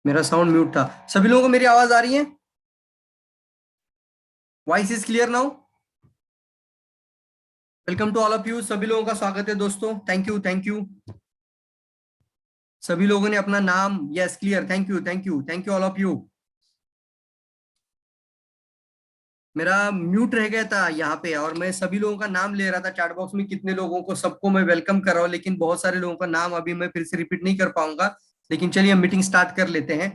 मेरा sound mute था। सभी लोगों को मेरी आवाज आ रही है? Voice is clear now? Welcome to all of you. सभी लोगों का स्वागत है दोस्तों। Thank you, thank you. सभी लोगों ने अपना नाम, yes clear, thank you, thank you, thank you all of you. मेरा म्यूट रह गया था यहाँ पे और मैं सभी लोगों का नाम ले रहा था चैट बॉक्स में, कितने लोगों को, सबको मैं वेलकम कर रहा हूँ, लेकिन बहुत सारे लोगों का नाम अभी मैं फिर से रिपीट नहीं कर पाऊंगा। लेकिन चलिए हम मीटिंग स्टार्ट कर लेते हैं।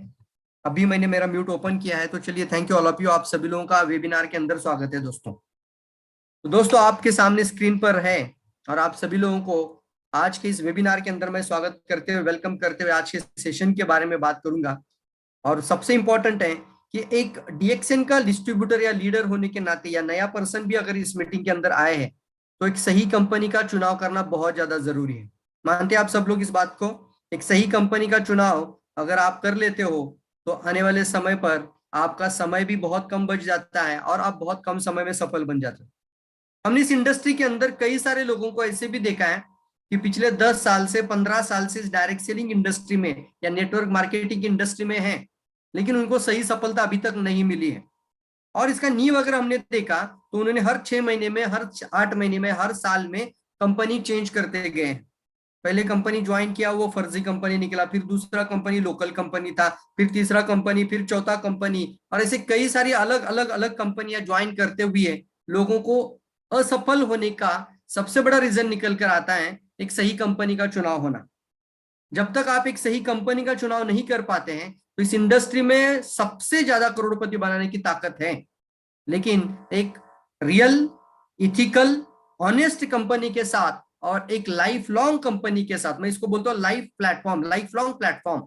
अभी मैंने मेरा म्यूट ओपन किया है, तो चलिए thank you all of you. आप सभी लोगों का वेबिनार के अंदर स्वागत है दोस्तों। तो दोस्तों आपके सामने स्क्रीन पर है और आप सभी लोगों को आज के इस वेबिनार के अंदर मैं स्वागत करते हुए, वेलकम करते हुए आज के सेशन के बारे में बात करूंगा। और सबसे इंपॉर्टेंट है कि एक डीएक्सएन का डिस्ट्रीब्यूटर या लीडर होने के नाते या नया पर्सन भी अगर इस मीटिंग के अंदर आए हैं तो एक सही कंपनी का चुनाव करना बहुत ज्यादा जरूरी है। मानते हैं आप सब लोग इस बात को? एक सही कंपनी का चुनाव अगर आप कर लेते हो तो आने वाले समय पर आपका समय भी बहुत कम बच जाता है और आप बहुत कम समय में सफल बन जाते हो। हमने इस इंडस्ट्री के अंदर कई सारे लोगों को ऐसे भी देखा है कि पिछले 10 साल से 15 साल से इस डायरेक्ट सेलिंग इंडस्ट्री में या नेटवर्क मार्केटिंग की इंडस्ट्री में है, लेकिन उनको सही सफलता अभी तक नहीं मिली है। और इसका नींव अगर हमने देखा तो उन्होंने हर 6 महीने में, हर 8 महीने में, हर साल में कंपनी चेंज करते गए हैं। पहले कंपनी ज्वाइन किया, वो फर्जी कंपनी निकला, फिर दूसरा कंपनी लोकल कंपनी था, फिर तीसरा कंपनी, फिर चौथा कंपनी, और ऐसे कई सारी अलग अलग अलग कंपनियां ज्वाइन करते हुए लोगों को असफल होने का सबसे बड़ा रीजन निकल कर आता है एक सही कंपनी का चुनाव होना। जब तक आप एक सही कंपनी का चुनाव नहीं कर पाते हैं तो इस इंडस्ट्री में सबसे ज्यादा करोड़पति बनाने की ताकत है, लेकिन एक रियल, इथिकल, ऑनेस्ट कंपनी के साथ और एक लाइफ लॉन्ग कंपनी के साथ, मैं इसको बोलता हूँ life platform, life long platform.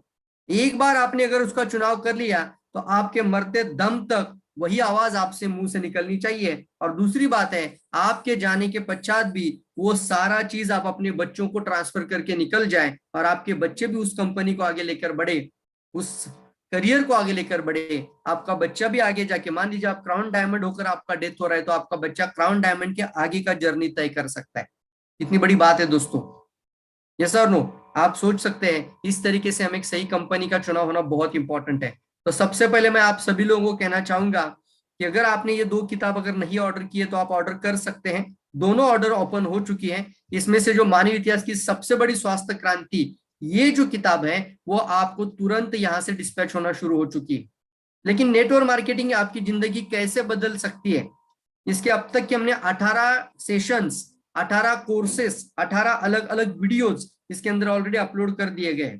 एक बार आपने अगर उसका चुनाव कर लिया तो आपके मरते दम तक वही आवाज आपसे मुंह से निकलनी चाहिए। और दूसरी बात है, आपके जाने के पश्चात भी वो सारा चीज आप अपने बच्चों को ट्रांसफर करके निकल जाए और आपके बच्चे भी उस कंपनी को आगे लेकर बढ़े, उस करियर को आगे लेकर बढ़े। आपका बच्चा भी आगे जाके, मान लीजिए आप क्राउन डायमंड होकर आपका डेथ हो रहा है, तो आपका बच्चा क्राउन डायमंड के आगे का जर्नी तय कर सकता है। कितनी बड़ी बात है दोस्तों। यस और नो? आप सोच सकते हैं इस तरीके से हमें एक सही कंपनी का चुनाव होना बहुत इंपॉर्टेंट है। तो सबसे पहले मैं आप सभी लोगों को कहना चाहूंगा कि अगर आपने ये 2 किताब अगर नहीं ऑर्डर किए तो आप ऑर्डर कर सकते हैं। दोनों ऑर्डर ओपन हो चुकी है। इसमें से जो मानव इतिहास की सबसे बड़ी स्वास्थ्य क्रांति, ये जो किताब है वो आपको तुरंत यहां से डिस्पैच होना शुरू हो चुकी है। लेकिन नेटवर्क मार्केटिंग आपकी जिंदगी कैसे बदल सकती है, इसके अब तक के हमने 18 सेशंस, 18 कोर्सेस, 18 अलग अलग वीडियोस इसके अंदर ऑलरेडी अपलोड कर दिए गए।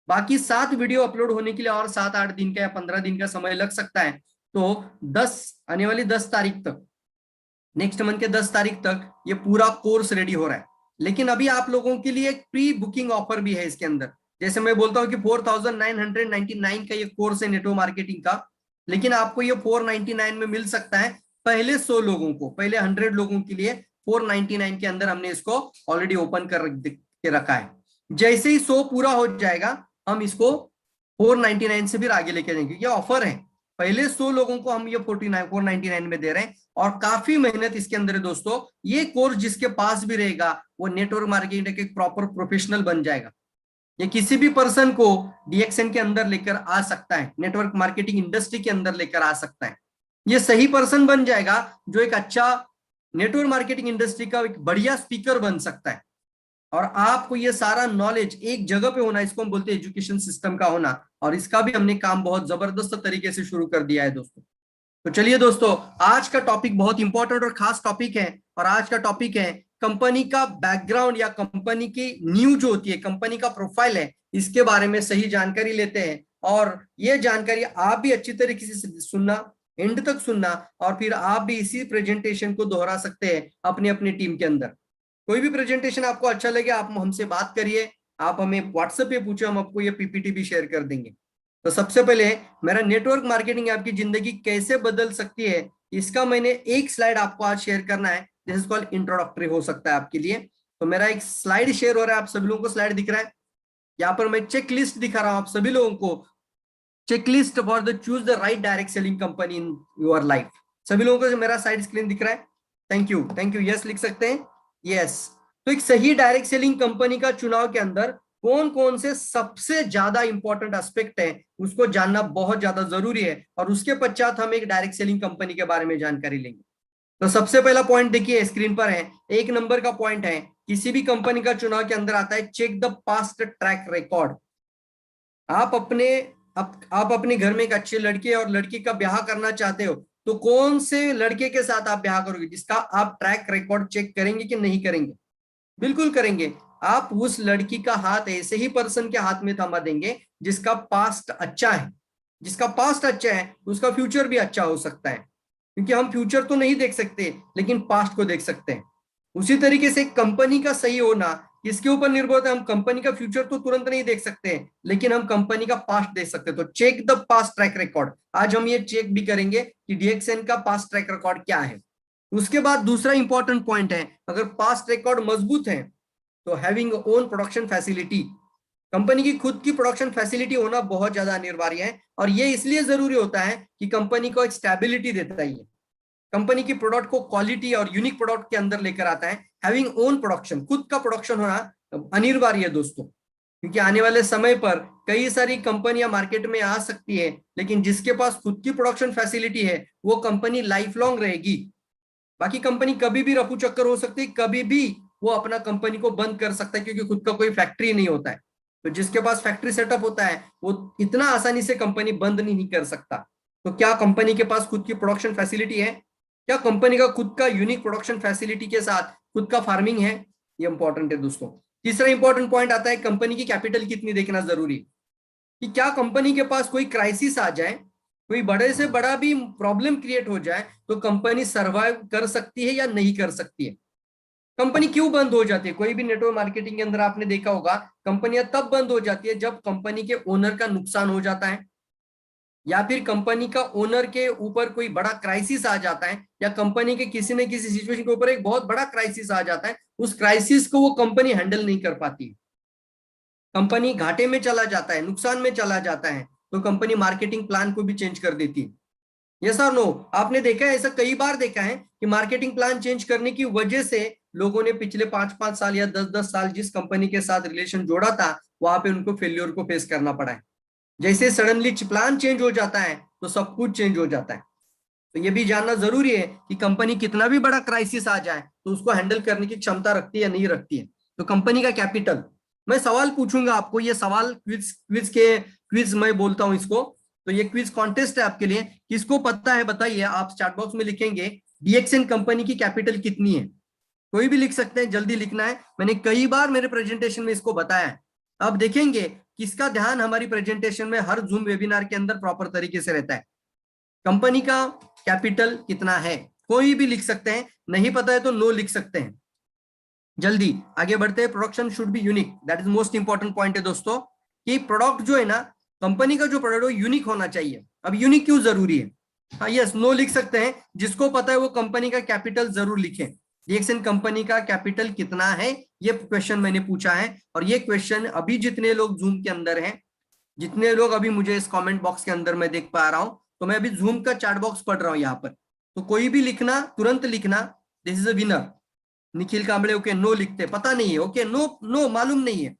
बाकी 7 वीडियो अपलोड होने के लिए और 7-8 दिन का या 15 दिन का समय लग सकता है। तो 10 आने वाली 10 तारीख तक, नेक्स्ट मंथ के 10 तारीख तक ये पूरा कोर्स रेडी हो रहा है। लेकिन अभी आप लोगों के लिए एक प्री बुकिंग ऑफर भी है इसके अंदर। जैसे मैं बोलता हूँ कि 4999 का ये कोर्स है नेटवर्क मार्केटिंग का, लेकिन आपको ये 499 में मिल सकता है पहले 100 लोगों को, पहले 100 लोगों के लिए 499 के अंदर हमने इसको ऑलरेडी ओपन कर के रखा है। जैसे ही 100 पूरा हो जाएगा हम इसको 499 से फिर आगे लेके जाएंगे। ये ऑफर है, पहले 100 लोगों को हम ये 499 में दे रहे हैं और काफी मेहनत इसके अंदर है दोस्तों। ये कोर्स जिसके पास भी रहेगा वो नेटवर्क मार्केटिंग के प्रॉपर प्रोफेशनल बन जाएगा। ये किसी भी पर्सन को डीएक्सएन के अंदर लेकर आ सकता है, नेटवर्क मार्केटिंग इंडस्ट्री के अंदर लेकर आ सकता है। ये सही पर्सन बन जाएगा जो एक अच्छा नेटवर्क मार्केटिंग इंडस्ट्री का एक बढ़िया स्पीकर बन सकता है। और आपको ये सारा नॉलेज एक जगह पे होना, इसको हम बोलते हैं एजुकेशन सिस्टम का होना। और इसका भी हमने काम बहुत जबरदस्त तरीके से शुरू कर दिया है दोस्तों। तो चलिए दोस्तों, आज का टॉपिक बहुत इंपॉर्टेंट और खास टॉपिक है। और आज का टॉपिक है कंपनी का बैकग्राउंड या कंपनी की न्यू जो होती है, कंपनी का प्रोफाइल है, इसके बारे में सही जानकारी लेते हैं। और ये जानकारी आप भी अच्छी तरीके से सुनना, एंड तक सुनना, और फिर आप भी इसी प्रेजेंटेशन को दोहरा सकते हैं अपनी अपनी टीम के अंदर। कोई भी प्रेजेंटेशन आपको अच्छा लगे आप हमसे बात करिए, आप हमें व्हाट्सएप पे पूछे, हम आपको ये पीपीटी भी शेयर कर देंगे। तो सबसे पहले मेरा नेटवर्क मार्केटिंग आपकी जिंदगी कैसे बदल सकती है, इसका मैंने एक स्लाइड आपको आज शेयर करना है। दिस इज कॉल्ड इंट्रोडक्टरी हो सकता है आपके लिए। तो मेरा एक स्लाइड शेयर हो रहा है, आप सभी लोगों को स्लाइड दिख रहा है। यहाँ पर मैं चेक लिस्ट दिखा रहा हूं आप सभी लोगों को, checklist for the choose the right direct selling company in your life. सभी लोगों को मेरा साइड स्क्रीन दिख रहा है? Thank you, thank you, yes लिख सकते हैं, यस। तो एक सही डायरेक्ट सेलिंग कंपनी का चुनाव के अंदर कौन कौन से सबसे ज्यादा इंपॉर्टेंट एस्पेक्ट है उसको जानना बहुत ज्यादा जरूरी है, और उसके पश्चात हम एक डायरेक्ट सेलिंग कंपनी के बारे में जानकारी लेंगे। तो सबसे पहला पॉइंट देखिए स्क्रीन पर है, एक नंबर का पॉइंट है, किसी भी कंपनी का चुनाव के अंदर आता है check the past track record. आप अपने आप अपने घर में एक अच्छे लड़के और लड़की का ब्याह करना चाहते हो, तो कौन से लड़के के साथ आप ब्याह करोगे जिसका आप ट्रैक रिकॉर्ड चेक करेंगे कि नहीं करेंगे? बिल्कुल करेंगे। आप उस लड़की का हाथ ऐसे ही पर्सन के हाथ में थमा देंगे जिसका पास्ट अच्छा है। जिसका पास्ट अच्छा है उसका फ्यूचर भी अच्छा हो सकता है, क्योंकि हम फ्यूचर तो नहीं देख सकते लेकिन पास्ट को देख सकते हैं। उसी तरीके से कंपनी का सही होना किसके ऊपर निर्भर होता है? हम कंपनी का फ्यूचर तो तुरंत नहीं देख सकते लेकिन हम कंपनी का पास्ट देख सकते हैं। तो check the past track record, आज हम ये चेक भी करेंगे कि डीएक्सएन का पास्ट ट्रैक रिकॉर्ड क्या है। उसके बाद दूसरा इंपॉर्टेंट पॉइंट है, अगर पास्ट रिकॉर्ड मजबूत है तो having own production facility, company की खुद की प्रोडक्शन फैसिलिटी होना बहुत ज्यादा अनिवार्य है। और ये इसलिए जरूरी होता है कि कंपनी को एक स्टेबिलिटी देता है, कंपनी की प्रोडक्ट को क्वालिटी और यूनिक प्रोडक्ट के अंदर लेकर आता है। हैविंग ओन प्रोडक्शन, खुद का प्रोडक्शन होना अनिवार्य है दोस्तों, क्योंकि आने वाले समय पर कई सारी कंपनियां मार्केट में आ सकती है, लेकिन जिसके पास खुद की प्रोडक्शन फैसिलिटी है वो कंपनी लाइफ लॉन्ग रहेगी। बाकी कंपनी कभी भी रफू चक्कर हो सकती है, कभी भी वो अपना कंपनी को बंद कर सकता है, क्योंकि खुद का कोई फैक्ट्री नहीं होता है। तो जिसके पास फैक्ट्री सेटअप होता है वो इतना आसानी से कंपनी बंद नहीं कर सकता। तो क्या कंपनी के पास खुद की प्रोडक्शन फैसिलिटी है? क्या कंपनी का खुद का यूनिक प्रोडक्शन फैसिलिटी के साथ खुद का फार्मिंग है? ये इंपॉर्टेंट है दोस्तों। तीसरा इंपॉर्टेंट पॉइंट आता है कंपनी की कैपिटल कितनी देखना जरूरी, कि क्या कंपनी के पास कोई क्राइसिस आ जाए, कोई बड़े से बड़ा भी प्रॉब्लम क्रिएट हो जाए तो कंपनी सरवाइव कर सकती है या नहीं कर सकती है। कंपनी क्यों बंद हो जाती है? कोई भी नेटवर्क मार्केटिंग के अंदर आपने देखा होगा कंपनियां तब बंद हो जाती है जब कंपनी के ओनर का नुकसान हो जाता है, या फिर कंपनी का ओनर के ऊपर कोई बड़ा क्राइसिस आ जाता है, या कंपनी के किसी न किसी सिचुएशन के ऊपर एक बहुत बड़ा क्राइसिस आ जाता है, उस क्राइसिस को वो कंपनी हैंडल नहीं कर पाती, कंपनी घाटे में चला जाता है, नुकसान में चला जाता है, तो कंपनी मार्केटिंग प्लान को भी चेंज कर देती है। यस और नो? आपने देखा है, ऐसा कई बार देखा है कि मार्केटिंग प्लान चेंज करने की वजह से लोगों ने पिछले 5-5 साल या 10-10 साल जिस कंपनी के साथ रिलेशन जोड़ा था वहां पे उनको फेल्योर को फेस करना पड़ा है। जैसे सडनली प्लान चेंज हो जाता है तो सब कुछ चेंज हो जाता है। तो ये भी जानना जरूरी है कि कंपनी कितना भी बड़ा क्राइसिस आ जाए तो उसको हैंडल करने की क्षमता रखती है या नहीं रखती है। तो कंपनी का कैपिटल, मैं सवाल पूछूंगा आपको, ये सवाल क्विज क्विज मैं बोलता हूं इसको। तो ये क्विज कॉन्टेस्ट है आपके लिए, किसको पता है बताइए, आप चैट बॉक्स में लिखेंगे डीएक्सएन कंपनी की कैपिटल कितनी है। कोई भी लिख सकते हैं, जल्दी लिखना है, मैंने कई बार मेरे प्रेजेंटेशन में इसको बताया है। अब देखेंगे किसका ध्यान हमारी प्रेजेंटेशन में हर जूम वेबिनार के अंदर प्रॉपर तरीके से रहता है। कंपनी का कैपिटल कितना है, कोई भी लिख सकते हैं, नहीं पता है तो नो लिख सकते हैं। जल्दी आगे बढ़ते हैं। Production should be unique, that is most important point है दोस्तों, कि प्रोडक्ट जो है ना, कंपनी का जो प्रोडक्ट है यूनिक होना चाहिए। अब यूनिक क्यों जरूरी है? हाँ यस, नो लिख सकते हैं, जिसको पता है वो कंपनी का कैपिटल जरूर लिखें। डीएक्सएन कंपनी का कैपिटल कितना है, ये क्वेश्चन मैंने पूछा है, और ये क्वेश्चन अभी जितने लोग जूम के अंदर हैं, जितने लोग अभी मुझे इस कमेंट बॉक्स के अंदर मैं देख पा रहा हूं, तो मैं अभी जूम का चैट बॉक्स पढ़ रहा हूं यहाँ पर, तो कोई भी लिखना, तुरंत लिखना, this is a winner. Nikhil Kambade okay no लिखते, पता नहीं है, ओके नो नो मालूम नहीं है,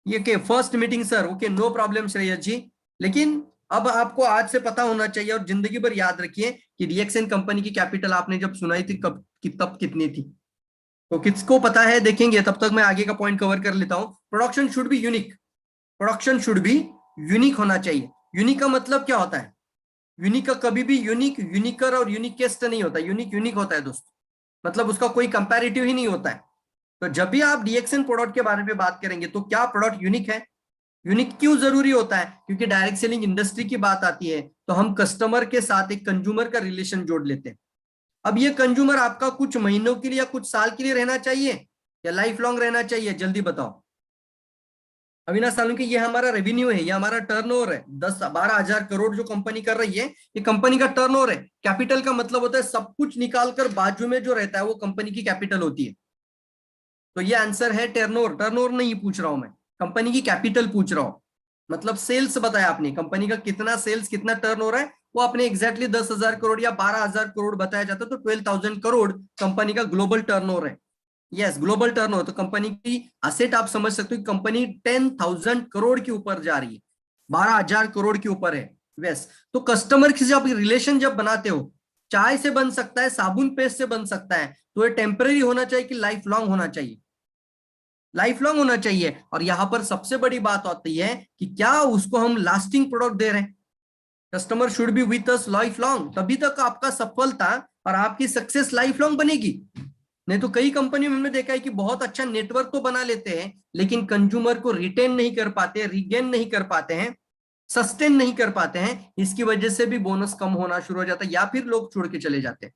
ये के first meeting sir, okay no problem Shreyas ji. लेकिन अब आपको आज से पता होना चाहिए और जिंदगी भर याद रखिए कि डीएक्सएन कंपनी की कैपिटल आपने जब सुनाई थी तब कितनी थी। तो किसको पता है देखेंगे, तब तक मैं आगे का पॉइंट कवर कर लेता हूं। Production should be unique, production should be unique होना चाहिए। यूनिक का मतलब क्या होता है? यूनिक का कभी भी यूनिक यूनिकर और यूनिकेस्ट नहीं होता, यूनिक यूनिक होता है दोस्तों, मतलब उसका कोई कंपैरेटिव ही नहीं होता है। तो जब भी आप डीएक्सएन प्रोडक्ट के बारे में बात करेंगे तो क्या प्रोडक्ट यूनिक है? यूनिक क्यों जरूरी होता है? क्योंकि डायरेक्ट सेलिंग इंडस्ट्री की बात आती है तो हम कस्टमर के साथ एक कंज्यूमर का रिलेशन जोड़ लेते हैं। अब ये कंज्यूमर आपका कुछ महीनों के लिए या कुछ साल के लिए रहना चाहिए या लाइफ लॉन्ग रहना चाहिए, जल्दी बताओ। अविनाश सालुंके, ये हमारा रेवेन्यू है, ये हमारा टर्नओवर है, 10-12 हजार करोड़ जो कंपनी कर रही है, ये कंपनी का टर्नओवर है। कैपिटल का मतलब होता है सब कुछ निकालकर बाजू में जो रहता है वो कंपनी की कैपिटल होती है। तो ये आंसर है टर्नओवर। टर्नओवर नहीं पूछ रहा हूं मैं, कंपनी की कैपिटल पूछ रहा हूं। मतलब सेल्स बताया आपने, कंपनी का कितना सेल्स, कितना टर्नओवर है, वो आपने एग्जैक्टली 10,000 करोड़ या 12,000 करोड़ बताया जाता है, तो 12,000 करोड़ कंपनी का ग्लोबल टर्नओवर है। यस, ग्लोबल टर्नओवर, तो कंपनी की असेट आप समझ सकते हो कि कंपनी 10,000 करोड़ के ऊपर जा रही है, 12,000 करोड़ के ऊपर है। यस, तो कस्टमर से जब रिलेशन जब बनाते हो, चाय से बन सकता है, साबुन पेस्ट से बन सकता है, तो ये टेम्पररी होना चाहिए कि लाइफ लॉन्ग होना चाहिए, लाइफ लॉन्ग होना चाहिए। और यहां पर सबसे बड़ी बात आती है कि क्या उसको हम लास्टिंग प्रोडक्ट दे रहे हैं। Customer should be with us life long, तभी तक आपका सफलता और आपकी सक्सेस लाइफ लॉन्ग बनेगी। नहीं तो कई कंपनी में हमने देखा है कि बहुत अच्छा नेटवर्क तो बना लेते हैं, लेकिन कंज्यूमर को रिटेन नहीं कर पाते, रिगेन नहीं कर पाते हैं, सस्टेन नहीं कर पाते हैं। इसकी वजह से भी बोनस कम होना शुरू हो जाता है या फिर लोग छोड़ के चले जाते हैं।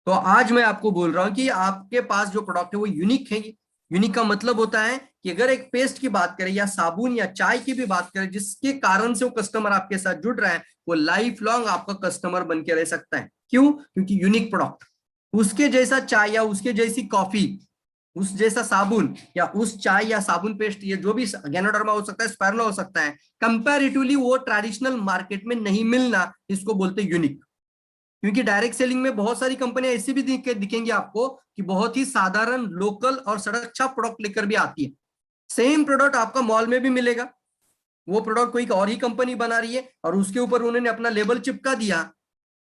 तो आज मैं आपको बोल रहा हूं कि आपके पास जो प्रोडक्ट है वो यूनिक है। यूनिक का मतलब होता है कि अगर एक पेस्ट की बात करें या साबुन या चाय की भी बात करें, जिसके कारण से वो कस्टमर आपके साथ जुड़ रहा है, वो लाइफ लॉन्ग आपका कस्टमर बन के रह सकता है। क्यों? क्योंकि यूनिक प्रोडक्ट, उसके जैसा चाय या उसके जैसी कॉफी, उस जैसा साबुन या उस चाय या साबुन पेस्ट, ये जो भी गैनोडर्मा हो सकता है, स्पायरुला हो सकता है, कंपैरेटिवली वो ट्रेडिशनल मार्केट में नहीं मिलना, इसको बोलते हैं यूनिक। क्योंकि डायरेक्ट सेलिंग में बहुत सारी कंपनियां ऐसी भी दिखेंगी आपको कि बहुत ही साधारण लोकल और सड़क प्रोडक्ट लेकर भी आती है। सेम प्रोडक्ट आपका मॉल में भी मिलेगा, वो प्रोडक्ट कोई और ही कंपनी बना रही है और उसके ऊपर उन्होंने अपना लेबल चिपका दिया।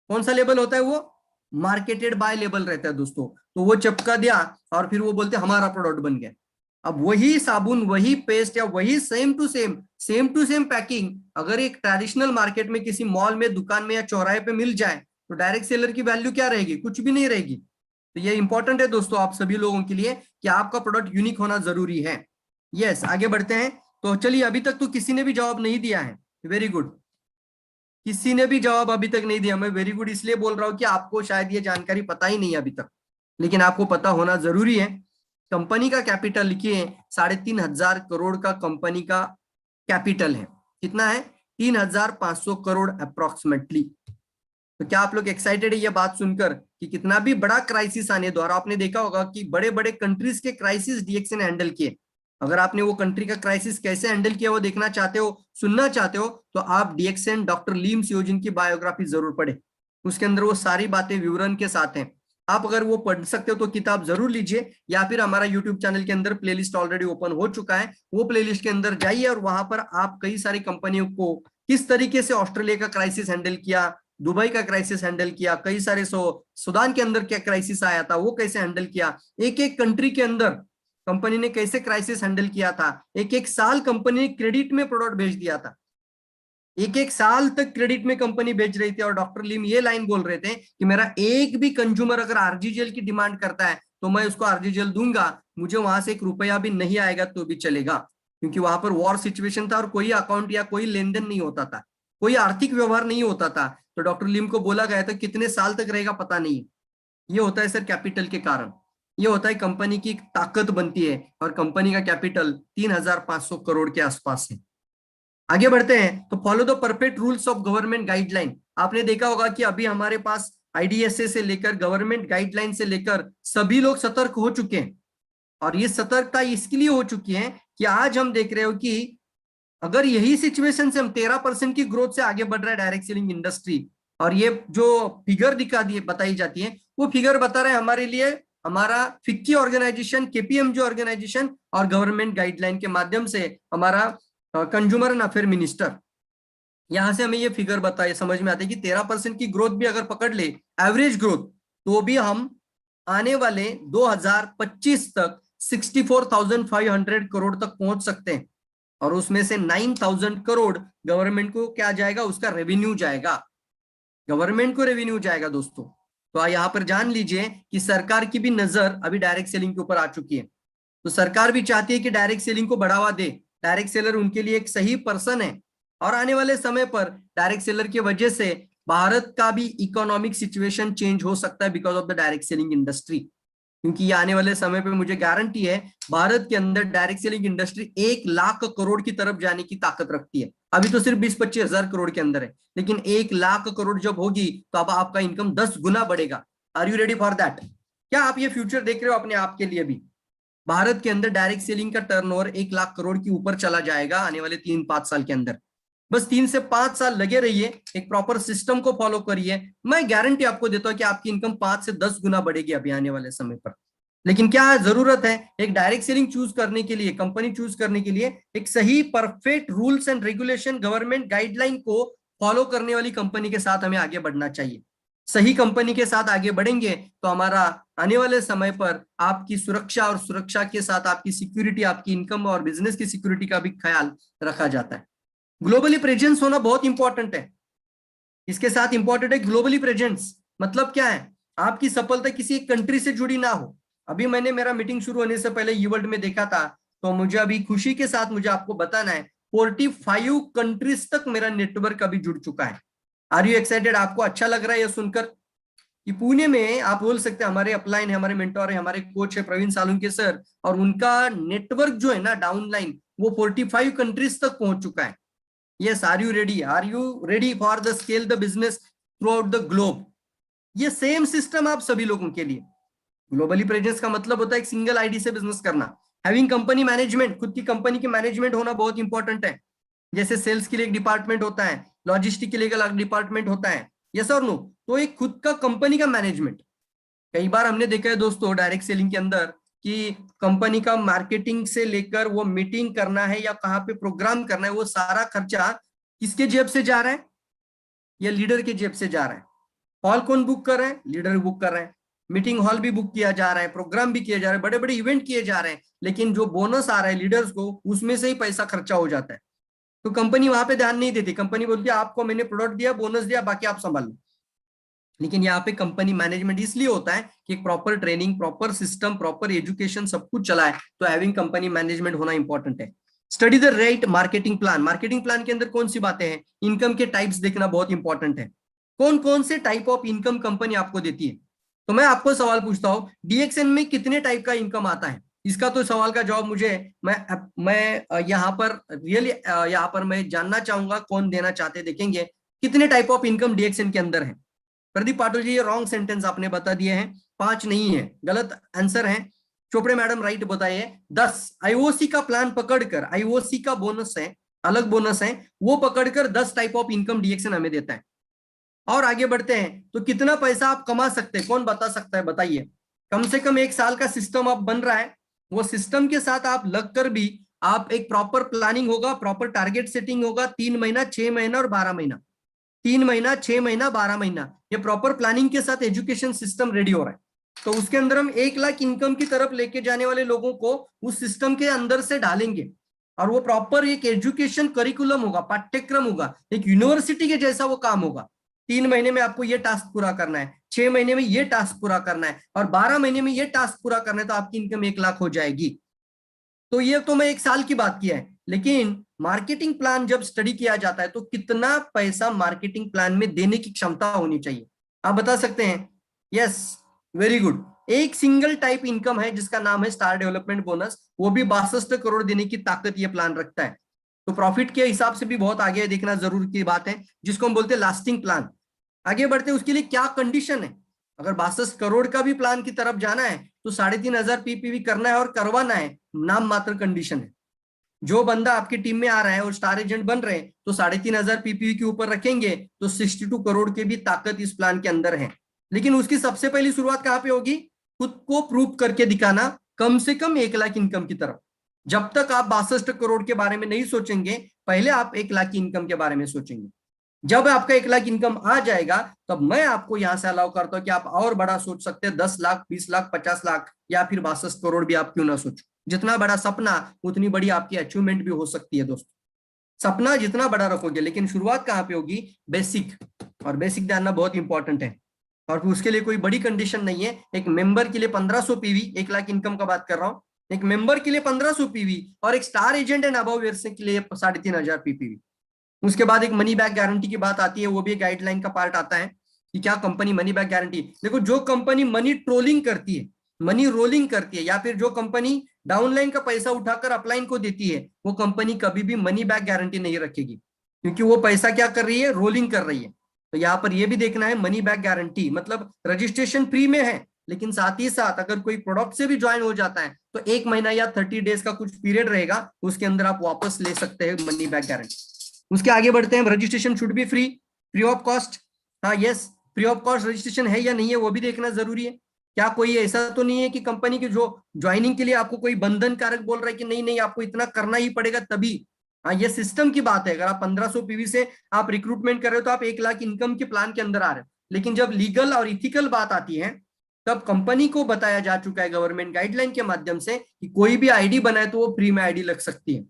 कौन सा लेबल होता है वो? मार्केटेड बाय लेबल रहता है दोस्तों। तो वो चिपका दिया और फिर वो बोलते हमारा प्रोडक्ट बन गया। अब वही साबुन, वही पेस्ट या वही सेम टू सेम पैकिंग अगर एक ट्रेडिशनल मार्केट में किसी मॉल में, दुकान में या चौराहे पे मिल जाए, तो डायरेक्ट सेलर की वैल्यू क्या रहेगी? कुछ भी नहीं रहेगी। तो ये इंपॉर्टेंट है दोस्तों आप सभी लोगों के लिए कि आपका प्रोडक्ट यूनिक होना जरूरी है। यस, आगे बढ़ते हैं। तो चलिए, अभी तक तो किसी ने भी जवाब नहीं दिया है, वेरी गुड। किसी ने भी जवाब अभी तक नहीं दिया। मैं वेरी गुड इसलिए बोल रहा हूं कि आपको शायद ये जानकारी पता ही नहीं है अभी तक, लेकिन आपको पता होना जरूरी है। कंपनी का कैपिटल लिखिए, 3,500 करोड़ का कंपनी का कैपिटल है। कितना है? 3,500 करोड़ अप्रोक्सीमेटली। तो क्या आप लोग एक्साइटेड है ये बात सुनकर कि कितना भी बड़ा क्राइसिस आने द्वारा? आपने देखा होगा कि बड़े बड़े कंट्रीज के क्राइसिस डीएक्स ने हैंडल किए। अगर आपने वो कंट्री का क्राइसिस कैसे हैंडल किया वो देखना चाहते हो, सुनना चाहते हो, तो आप डीएक्सन डॉक्टर लीम सियोजिन की बायोग्राफी जरूर पढ़े। उसके अंदर वो सारी बातें विवरण के साथ हैं। आप अगर वो पढ़ सकते हो तो किताब जरूर लीजिए, या फिर हमारा यूट्यूब चैनल के अंदर प्लेलिस्ट ऑलरेडी ओपन हो चुका है, वो प्लेलिस्ट के अंदर जाइए और वहां पर आप कई सारी कंपनियों को किस तरीके से ऑस्ट्रेलिया का क्राइसिस हैंडल किया, दुबई का क्राइसिस हैंडल किया, कई सारे सूडान के अंदर क्या क्राइसिस आया था वो कैसे हैंडल किया, एक एक कंट्री के अंदर कंपनी ने कैसे क्राइसिस हैंडल किया था। एक एक साल कंपनी ने क्रेडिट में प्रोडक्ट भेज दिया था, एक एक साल तक क्रेडिट में कंपनी बेच रही थी। और डॉक्टर लीम ये लाइन बोल रहे थे कि मेरा एक भी कंज्यूमर अगर आरजीजेल की डिमांड करता है तो मैं उसको आरजीजेल दूंगा, मुझे वहां से 1 रुपया भी नहीं आएगा तो भी चलेगा। क्योंकि वहां पर वॉर सिचुएशन था और कोई अकाउंट या कोई लेन देन नहीं होता था, कोई आर्थिक व्यवहार नहीं होता था। तो डॉक्टर लिम को बोला गया था कितने साल तक रहेगा पता नहीं। ये होता है सर कैपिटल के कारण, ये होता है कंपनी की ताकत बनती है। और कंपनी का कैपिटल 3,500 करोड़ के आसपास है। आगे बढ़ते हैं। तो follow the perfect rules of government guideline. आपने देखा होगा कि अभी हमारे पास आईडीएसए से लेकर गवर्नमेंट गाइडलाइन से लेकर सभी लोग सतर्क हो चुके हैं। और ये सतर्कता इसके लिए हो चुकी है कि आज हम देख रहे हो कि अगर यही सिचुएशन से हम 13% की ग्रोथ से आगे बढ़ रहा है डायरेक्ट सेलिंग इंडस्ट्री, और ये जो फिगर दिखा दी बताई जाती है वो फिगर बता रहे हैं हमारे लिए हमारा फिक्की ऑर्गेनाइजेशन, केपीएमजी ऑर्गेनाइजेशन और गवर्नमेंट गाइडलाइन के माध्यम से हमारा कंज्यूमर एंड अफेयर मिनिस्टर, यहां से हमें ये फिगर बताए समझ में आती है कि 13% की ग्रोथ भी अगर पकड़ ले, एवरेज ग्रोथ, तो भी हम आने वाले 2025 तक 64,500 करोड़ तक पहुंच सकते हैं। और उसमें से 9,000 करोड़ गवर्नमेंट को क्या जाएगा? उसका रेवेन्यू जाएगा, गवर्नमेंट को रेवेन्यू जाएगा दोस्तों। तो यहाँ पर जान लीजिए कि सरकार की भी नजर अभी डायरेक्ट सेलिंग के ऊपर आ चुकी है। तो सरकार भी चाहती है कि डायरेक्ट सेलिंग को बढ़ावा दे, डायरेक्ट सेलर उनके लिए एक सही पर्सन है। और आने वाले समय पर डायरेक्ट सेलर की वजह से भारत का भी इकोनॉमिक सिचुएशन चेंज हो सकता है because of the direct selling industry. क्योंकि ये आने वाले समय पे मुझे गारंटी है भारत के अंदर direct selling industry 1 lakh crore की तरफ जाने की ताकत रखती है। अभी तो सिर्फ 20-25 हजार करोड़ के अंदर है, लेकिन 1 लाख करोड़ जब होगी तो अब आपका इनकम 10 गुना बढ़ेगा। Are you ready for that? क्या आप ये फ्यूचर देख रहे हो अपने आप के लिए भी? भारत के अंदर डायरेक्ट सेलिंग का टर्नओवर 1 लाख करोड़ के ऊपर चला जाएगा आने वाले 3-5 साल के अंदर। बस 3 से 5 साल लगे रहिए, एक प्रॉपर सिस्टम को फॉलो करिए, मैं गारंटी आपको देता हूं कि आपकी इनकम 5 से 10 गुना बढ़ेगी अभी आने वाले समय पर। लेकिन क्या जरूरत है, एक डायरेक्ट सेलिंग चूज करने के लिए, कंपनी चूज करने के लिए एक सही perfect rules and regulation, government guideline को फॉलो करने वाली कंपनी के साथ हमें आगे बढ़ना चाहिए। सही कंपनी के साथ आगे बढ़ेंगे तो हमारा आने वाले समय पर आपकी सुरक्षा, और सुरक्षा के साथ आपकी सिक्योरिटी, आपकी इनकम और बिजनेस की सिक्योरिटी का भी ख्याल रखा जाता है। ग्लोबली प्रेजेंस होना बहुत इंपॉर्टेंट है। इसके साथ इंपॉर्टेंट है ग्लोबली प्रेजेंस। मतलब क्या है, आपकी सफलता किसी एक कंट्री से जुड़ी ना हो। अभी मैंने मेरा मीटिंग शुरू होने से पहले ईवर्ल्ड में देखा था, तो मुझे अभी खुशी के साथ मुझे आपको बताना है 45 कंट्रीज तक मेरा नेटवर्क अभी जुड़ चुका है। Are you excited? आपको अच्छा लग रहा है यह सुनकर कि पुणे में आप बोल सकते हैं हमारे अपलाइन है, हमारे मेंटोर है, हमारे कोच है प्रवीण सालुंके सर, और उनका नेटवर्क जो है ना डाउनलाइन, वो 45 कंट्रीज तक पहुंच चुका है। Yes, are you ready? Are you ready for the scale the business throughout the globe? ये सेम सिस्टम आप सभी लोगों के लिए। ग्लोबली प्रेजेंस का मतलब होता है एक सिंगल आईडी से बिजनेस करना। हैविंग कंपनी मैनेजमेंट, खुद की कंपनी की मैनेजमेंट होना बहुत इंपॉर्टेंट है। जैसे सेल्स के लिए एक डिपार्टमेंट होता है, लॉजिस्टिक के लिए एक अलग डिपार्टमेंट होता है, यस और नो? तो एक खुद का कंपनी का मैनेजमेंट। कई बार हमने देखा है दोस्तों डायरेक्ट सेलिंग के अंदर कि कंपनी का मार्केटिंग से लेकर वो मीटिंग करना है या कहाँ पे प्रोग्राम करना है, वो सारा खर्चा किसके जेब से जा रहा है? या लीडर के जेब से जा रहा है। हॉल कौन बुक कर रहे हैं? लीडर बुक कर रहे हैं। मीटिंग हॉल भी बुक किया जा रहा है, प्रोग्राम भी किए जा रहे हैं, बड़े बड़े इवेंट किए जा रहे हैं, लेकिन जो बोनस आ रहा है लीडर्स को, उसमें से ही पैसा खर्चा हो जाता है। तो कंपनी वहां पे ध्यान नहीं देती। कंपनी बोलती है आपको मैंने प्रोडक्ट दिया, बोनस दिया, बाकी आप संभाल लो। लेकिन यहाँ पे कंपनी मैनेजमेंट इसलिए होता है कि एक proper training, proper system, proper education सब कुछ चला है। तो हैविंग कंपनी मैनेजमेंट होना इंपॉर्टेंट है। Study the right marketing plan. Marketing plan के अंदर कौन सी बातें हैं? इनकम के टाइप्स देखना बहुत इंपॉर्टेंट है। कौन कौन से टाइप ऑफ इनकम कंपनी आपको देती है? तो मैं आपको सवाल पूछता हूँ, डीएक्सएन में कितने टाइप का इनकम आता है? इसका तो सवाल का जवाब मुझे, मैं यहाँ पर रियली यहाँ पर मैं जानना चाहूंगा कौन देना चाहते हैं। देखेंगे कितने टाइप ऑफ इनकम डीएक्सएन के अंदर है। प्रदीप पाटिल जी, ये रॉन्ग सेंटेंस आपने बता दिए हैं, 5 नहीं है, गलत आंसर है। चोपड़े मैडम राइट बताइए। 10 आईओसी का प्लान पकड़कर, आईओसी का बोनस है, अलग बोनस है, वो पकड़कर 10 टाइप ऑफ इनकम डीएक्सएन हमें देता है। और आगे बढ़ते हैं तो कितना पैसा आप कमा सकते हैं, कौन बता सकता है? बताइए। कम से कम 1 साल का सिस्टम अब बन रहा है, वो सिस्टम के साथ आप लगकर भी आप एक प्रॉपर प्लानिंग होगा, प्रॉपर टारगेट सेटिंग होगा, 3 महीना, 6 महीना और 12 महीना, 3 महीना, 6 महीना, 12 महीना, ये प्रॉपर प्लानिंग के साथ एजुकेशन सिस्टम रेडी हो रहा है। तो उसके अंदर हम 1 लाख इनकम की तरफ लेके जाने वाले लोगों को उस सिस्टम के अंदर से डालेंगे, और वो प्रॉपर एक एजुकेशन करिकुलम होगा, पाठ्यक्रम होगा, एक यूनिवर्सिटी के जैसा वो काम होगा। 3 महीने में आपको ये टास्क पूरा करना है, 6 महीने में ये टास्क पूरा करना है, और 12 महीने में ये टास्क पूरा करना है, तो आपकी इनकम 1 लाख हो जाएगी। तो ये तो मैं 1 साल की बात किया है, लेकिन मार्केटिंग प्लान जब स्टडी किया जाता है तो कितना पैसा मार्केटिंग प्लान में देने की क्षमता होनी चाहिए, आप बता सकते हैं? Yes, very good. एक सिंगल टाइप इनकम है जिसका नाम है स्टार डेवलपमेंट बोनस, वो भी 62 करोड़ देने की ताकत ये प्लान रखता है। तो प्रॉफिट के हिसाब से भी बहुत आगे देखना जरूर की बात है, जिसको हम बोलते हैं लास्टिंग प्लान। आगे बढ़ते हैं, उसके लिए क्या कंडीशन है? अगर 62 करोड़ का भी प्लान की तरफ जाना है तो 3,500 पीपीवी करना है और करवाना है, नाम मात्र कंडीशन है। जो बंदा आपकी टीम में आ रहा है और स्टार एजेंट बन रहे हैं तो 3,500 पीपीवी के ऊपर रखेंगे तो 62 करोड़ की भी ताकत इस प्लान के अंदर है। लेकिन उसकी सबसे पहली शुरुआत कहां पे होगी? खुद को प्रूव करके दिखाना, कम से कम 1 लाख इनकम की तरफ। जब तक आप 62 करोड़ के बारे में नहीं सोचेंगे, पहले आप 1 लाख की इनकम के बारे में सोचेंगे। जब आपका 1 लाख इनकम आ जाएगा तब मैं आपको यहां से अलाउ करता हूं कि आप और बड़ा सोच सकते हैं, 10 लाख, 20 लाख, 50 लाख, या फिर 62 करोड़ भी आप क्यों ना सोचो। जितना बड़ा सपना उतनी बड़ी आपकी अचीवमेंट भी हो सकती है दोस्तों। सपना जितना बड़ा रखोगे, लेकिन शुरुआत कहां पे होगी? बेसिक, और बेसिक जानना बहुत इंपॉर्टेंट है। और उसके लिए कोई बड़ी कंडीशन नहीं है। एक मेंबर के लिए 1500 पीवी, 1 लाख इनकम का बात कर रहा हूं, एक मेंबर के लिए 1500 पीवी, और एक star agent and above years के लिए 3,500 पीपीवी। उसके बाद एक मनी बैक गारंटी की बात आती है, वो भी एक गाइडलाइन का पार्ट आता है कि क्या कंपनी मनी बैक गारंटी। देखो, जो कंपनी मनी ट्रोलिंग करती है, मनी रोलिंग करती है, या फिर जो कंपनी डाउनलाइन का पैसा उठाकर अपलाइन को देती है, वो कंपनी कभी भी मनी बैक गारंटी नहीं रखेगी, क्योंकि वो पैसा क्या कर रही है? रोलिंग कर रही है। तो यहाँ पर ये भी देखना है, मनी बैक गारंटी मतलब रजिस्ट्रेशन फ्री में है, लेकिन साथ ही साथ अगर कोई प्रोडक्ट से भी ज्वाइन हो जाता है तो 1 महीना या 30 डेज का कुछ पीरियड रहेगा, उसके अंदर आप वापस ले सकते हैं मनी बैक गारंटी। उसके आगे बढ़ते हैं, registration should be free, free of cost. हाँ, yes, free of cost registration है या नहीं है वो भी देखना जरूरी है। क्या कोई ऐसा तो नहीं है कि कंपनी की जो ज्वाइनिंग के लिए आपको कोई बंधन कारक बोल रहा है कि नहीं नहीं आपको इतना करना ही पड़ेगा तभी? हाँ, ये सिस्टम की बात है। अगर आप 1500 पीवी से आप रिक्रूटमेंट कर रहे हो तो आप 1 लाख इनकम के प्लान के अंदर आ रहे हो। लेकिन जब लीगल और इथिकल बात आती है तब कंपनी को बताया जा चुका है गवर्नमेंट गाइडलाइन के माध्यम से कि कोई भी आईडी बनाए तो वो फ्री में आईडी लग सकती है।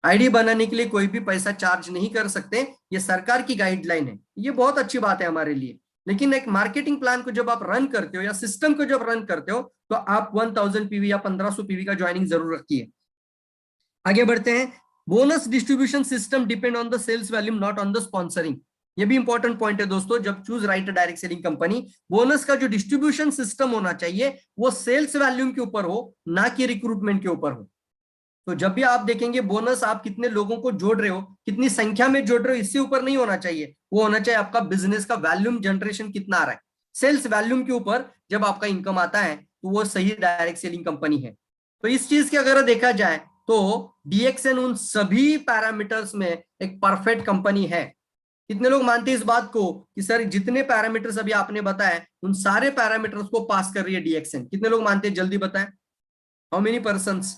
आईडी बनाने के लिए कोई भी पैसा चार्ज नहीं कर सकते, ये सरकार की गाइडलाइन है। ये बहुत अच्छी बात है हमारे लिए। लेकिन एक मार्केटिंग प्लान को जब आप रन करते हो या सिस्टम को जब रन करते हो तो आप 1000 पीवी या 1500 पीवी का ज्वाइनिंग जरूर रखिए। आगे बढ़ते हैं। Bonus distribution system depend on the sales volume not on the sponsoring. ये भी इंपॉर्टेंट पॉइंट है दोस्तों। जब choose right direct selling company, bonus का जो डिस्ट्रीब्यूशन सिस्टम होना चाहिए वो सेल्स वॉल्यूम के ऊपर हो, ना कि रिक्रूटमेंट के ऊपर हो। तो जब भी आप देखेंगे बोनस आप कितने लोगों को जोड़ रहे हो, कितनी संख्या में जोड़ रहे हो, इससे ऊपर नहीं होना चाहिए। वो होना चाहिए आपका बिजनेस का वॉल्यूम जनरेशन कितना आ रहा है। सेल्स वॉल्यूम के ऊपर जब आपका इनकम आता है तो वो सही डायरेक्ट सेलिंग कंपनी है। तो इस चीज के अगर देखा जाए तो डीएक्सएन उन सभी पैरामीटर्स में एक परफेक्ट कंपनी है। कितने लोग मानते हैं इस बात को कि सर जितने पैरामीटर्स अभी आपने बताए उन सारे पैरामीटर्स को पास कर रही है डीएक्सएन? कितने लोग मानते हैं, जल्दी बताएं। How many persons?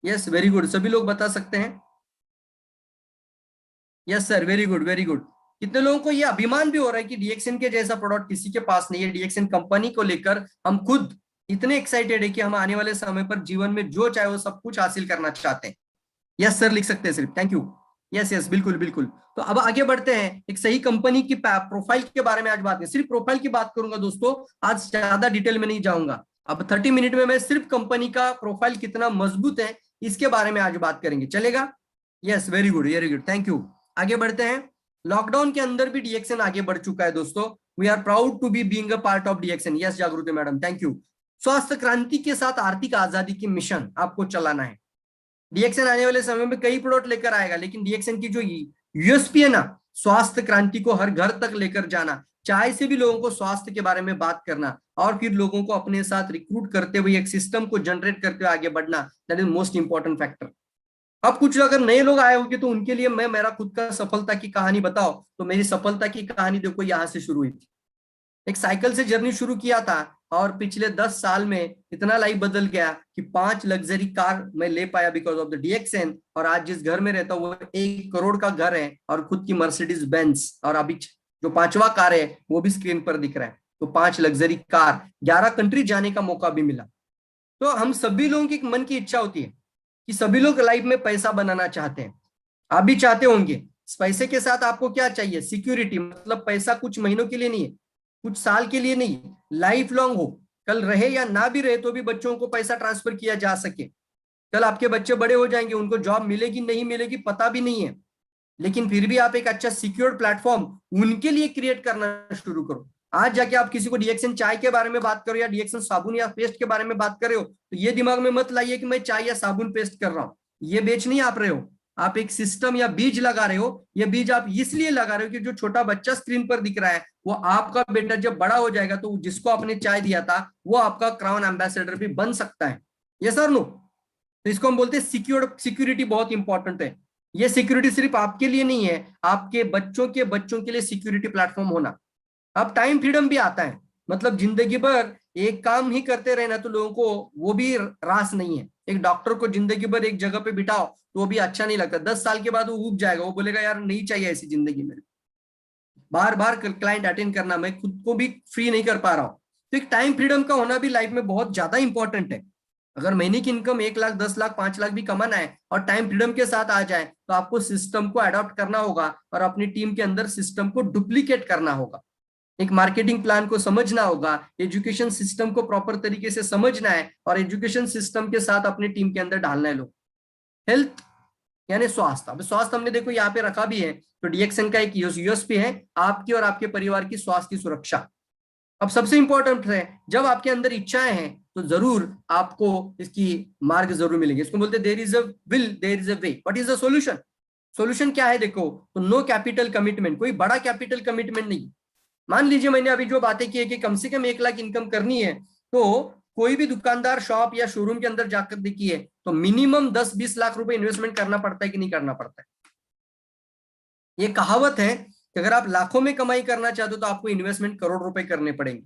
Yes, very good, सभी लोग बता सकते हैं। Yes sir, very good very good. कितने लोगों को ये अभिमान भी हो रहा है कि डीएक्सएन के जैसा प्रोडक्ट किसी के पास नहीं है। डीएक्सएन कंपनी को लेकर हम खुद इतने एक्साइटेड है कि हम आने वाले समय पर जीवन में जो चाहे वो सब कुछ हासिल करना चाहते हैं। यस सर लिख सकते हैं सिर्फ, थैंक यू। यस यस, बिल्कुल बिल्कुल। तो अब आगे बढ़ते हैं। एक सही कंपनी की प्रोफाइल के बारे में आज बात नहीं, सिर्फ प्रोफाइल की बात करूंगा दोस्तों। आज ज्यादा डिटेल में नहीं जाऊंगा। अब 30 मिनट में मैं सिर्फ कंपनी का प्रोफाइल कितना मजबूत है इसके बारे में आज बात करेंगे, चलेगा? Yes, very good very good, thank you. आगे बढ़ते हैं। लॉकडाउन के अंदर भी डीएक्सएन आगे बढ़ चुका है दोस्तों। We are proud to be being a part of DXN. Yes Jagriti madam, thank you. स्वास्थ्य क्रांति के साथ आर्थिक आजादी की मिशन आपको चलाना है। डीएक्सएन आने वाले समय में कई प्रोडक्ट लेकर आएगा, लेकिन डीएक्सएन की जो यूएसपी है ना, स्वास्थ्य क्रांति को हर घर तक लेकर जाना, चाय से भी लोगों को स्वास्थ्य के बारे में बात करना और फिर लोगों को अपने साथ रिक्रूट करते हुए एक सिस्टम को जनरेट करते हुए आगे बढ़ना, that is most important factor. अब कुछ अगर नए लोग आए होंगे तो उनके लिए मैं मेरा खुद का सफलता की कहानी बताओ तो मेरी सफलता की कहानी देखो यहाँ से शुरू हुई थी। एक साइकिल से जर्नी शुरू किया था और पिछले 10 साल में इतना लाइफ बदल गया कि 5 लग्जरी कार मैं ले पाया बिकॉज ऑफ द डीएक्सएन। और आज जिस घर में रहता हूँ वो 1 करोड़ का घर है और खुद की मर्सिडीज बेंज, और अभी जो 5वां कार है वो भी स्क्रीन पर दिख रहा है। तो 5 लग्जरी कार, 11 कंट्री जाने का मौका भी मिला। तो हम सभी लोगों की मन की इच्छा होती है कि सभी लोग लाइफ में पैसा बनाना चाहते हैं। आप भी चाहते होंगे। इस पैसे के साथ आपको क्या चाहिए? सिक्योरिटी, मतलब पैसा कुछ महीनों के लिए नहीं है, कुछ साल के लिए नहीं, लाइफ लॉन्ग हो। कल रहे या ना भी रहे तो भी बच्चों को पैसा ट्रांसफर किया जा सके। कल आपके बच्चे बड़े हो जाएंगे, उनको जॉब मिलेगी नहीं मिलेगी पता भी नहीं है, लेकिन फिर भी आप एक अच्छा सिक्योर प्लेटफॉर्म उनके लिए क्रिएट करना शुरू करो। आज जाके आप किसी को डीएक्सएन चाय के बारे में बात करो या डीएक्सएन साबुन या पेस्ट के बारे में बात कर रहे हो तो ये दिमाग में मत लाइए कि मैं चाय या साबुन पेस्ट कर रहा हूं। ये बेच नहीं आप रहे हो, आप एक सिस्टम या बीज लगा रहे हो। ये बीज आप इसलिए लगा रहे हो कि जो छोटा बच्चा स्क्रीन पर दिख रहा है वो आपका बेटा जब बड़ा हो जाएगा तो जिसको आपने चाय दिया था वो आपका क्राउन एम्बेसडर भी बन सकता है। ये सर नो, तो इसको हम बोलते हैं सिक्योर। सिक्योरिटी बहुत इंपॉर्टेंट है। ये सिक्योरिटी सिर्फ आपके लिए नहीं है, आपके बच्चों के बच्चों के लिए सिक्योरिटी प्लेटफॉर्म होना। अब टाइम फ्रीडम भी आता है, मतलब जिंदगी भर एक काम ही करते रहना तो लोगों को वो भी रास नहीं है। एक डॉक्टर को जिंदगी भर एक जगह पे बिठाओ तो वो भी अच्छा नहीं लगता। 10 साल के बाद वो उब जाएगा, वो बोलेगा यार नहीं चाहिए ऐसी जिंदगी में, बार बार क्लाइंट अटेंड करना, मैं खुद को भी फ्री नहीं कर पा रहा हूँ। तो एक टाइम फ्रीडम का होना भी लाइफ में बहुत ज्यादा इंपॉर्टेंट है। अगर महीने की इनकम 1 लाख 10 लाख 5 लाख भी कमाना है और टाइम फ्रीडम के साथ आ जाए तो आपको सिस्टम को अडॉप्ट करना होगा और अपनी टीम के अंदर सिस्टम को डुप्लीकेट करना होगा। एक मार्केटिंग प्लान को समझना होगा, एजुकेशन सिस्टम को प्रॉपर तरीके से समझना है और एजुकेशन सिस्टम के साथ अपनी टीम के अंदर डालना है लोग। हेल्थ यानी स्वास्थ्य। अब स्वास्थ्य हमने देखो यहाँ पे रखा भी है, तो डीएक्सएन का एक यूएसपी है आपकी और आपके परिवार की स्वास्थ्य की सुरक्षा। अब सबसे इंपॉर्टेंट है, जब आपके अंदर इच्छाएं हैं तो जरूर आपको इसकी मार्ग जरूर मिलेंगे। इसको बोलते हैं there is a will there is a way. What is the solution? Solution क्या है देखो, तो नो कैपिटल कमिटमेंट, कोई बड़ा कैपिटल कमिटमेंट नहीं। मान लीजिए मैंने अभी जो बातें की है कि कम से कम 1 लाख इनकम करनी है, तो कोई भी दुकानदार शॉप या शोरूम के अंदर जाकर देखिए तो मिनिमम 10-20 लाख रुपए इन्वेस्टमेंट करना पड़ता है कि नहीं करना पड़ता है? ये कहावत है कि अगर आप लाखों में कमाई करना चाहते हो तो आपको इन्वेस्टमेंट करोड़ रुपए करने पड़ेंगे।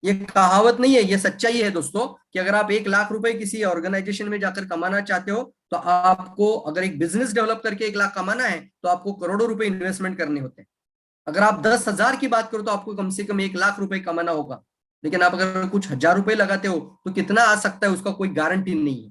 ये कहावत नहीं है, ये सच्चाई है दोस्तों, कि अगर आप 1 लाख रुपए किसी ऑर्गेनाइजेशन में जाकर कमाना चाहते हो, तो आपको अगर एक बिजनेस डेवलप करके 1 लाख कमाना है, तो आपको करोड़ों रुपए इन्वेस्टमेंट करने होते हैं। अगर आप 10,000 की बात करो तो आपको कम से कम 1 लाख रुपए कमाना होगा। लेकिन आप अगर कुछ हजार रुपए लगाते हो तो कितना आ सकता है उसका कोई गारंटी नहीं है।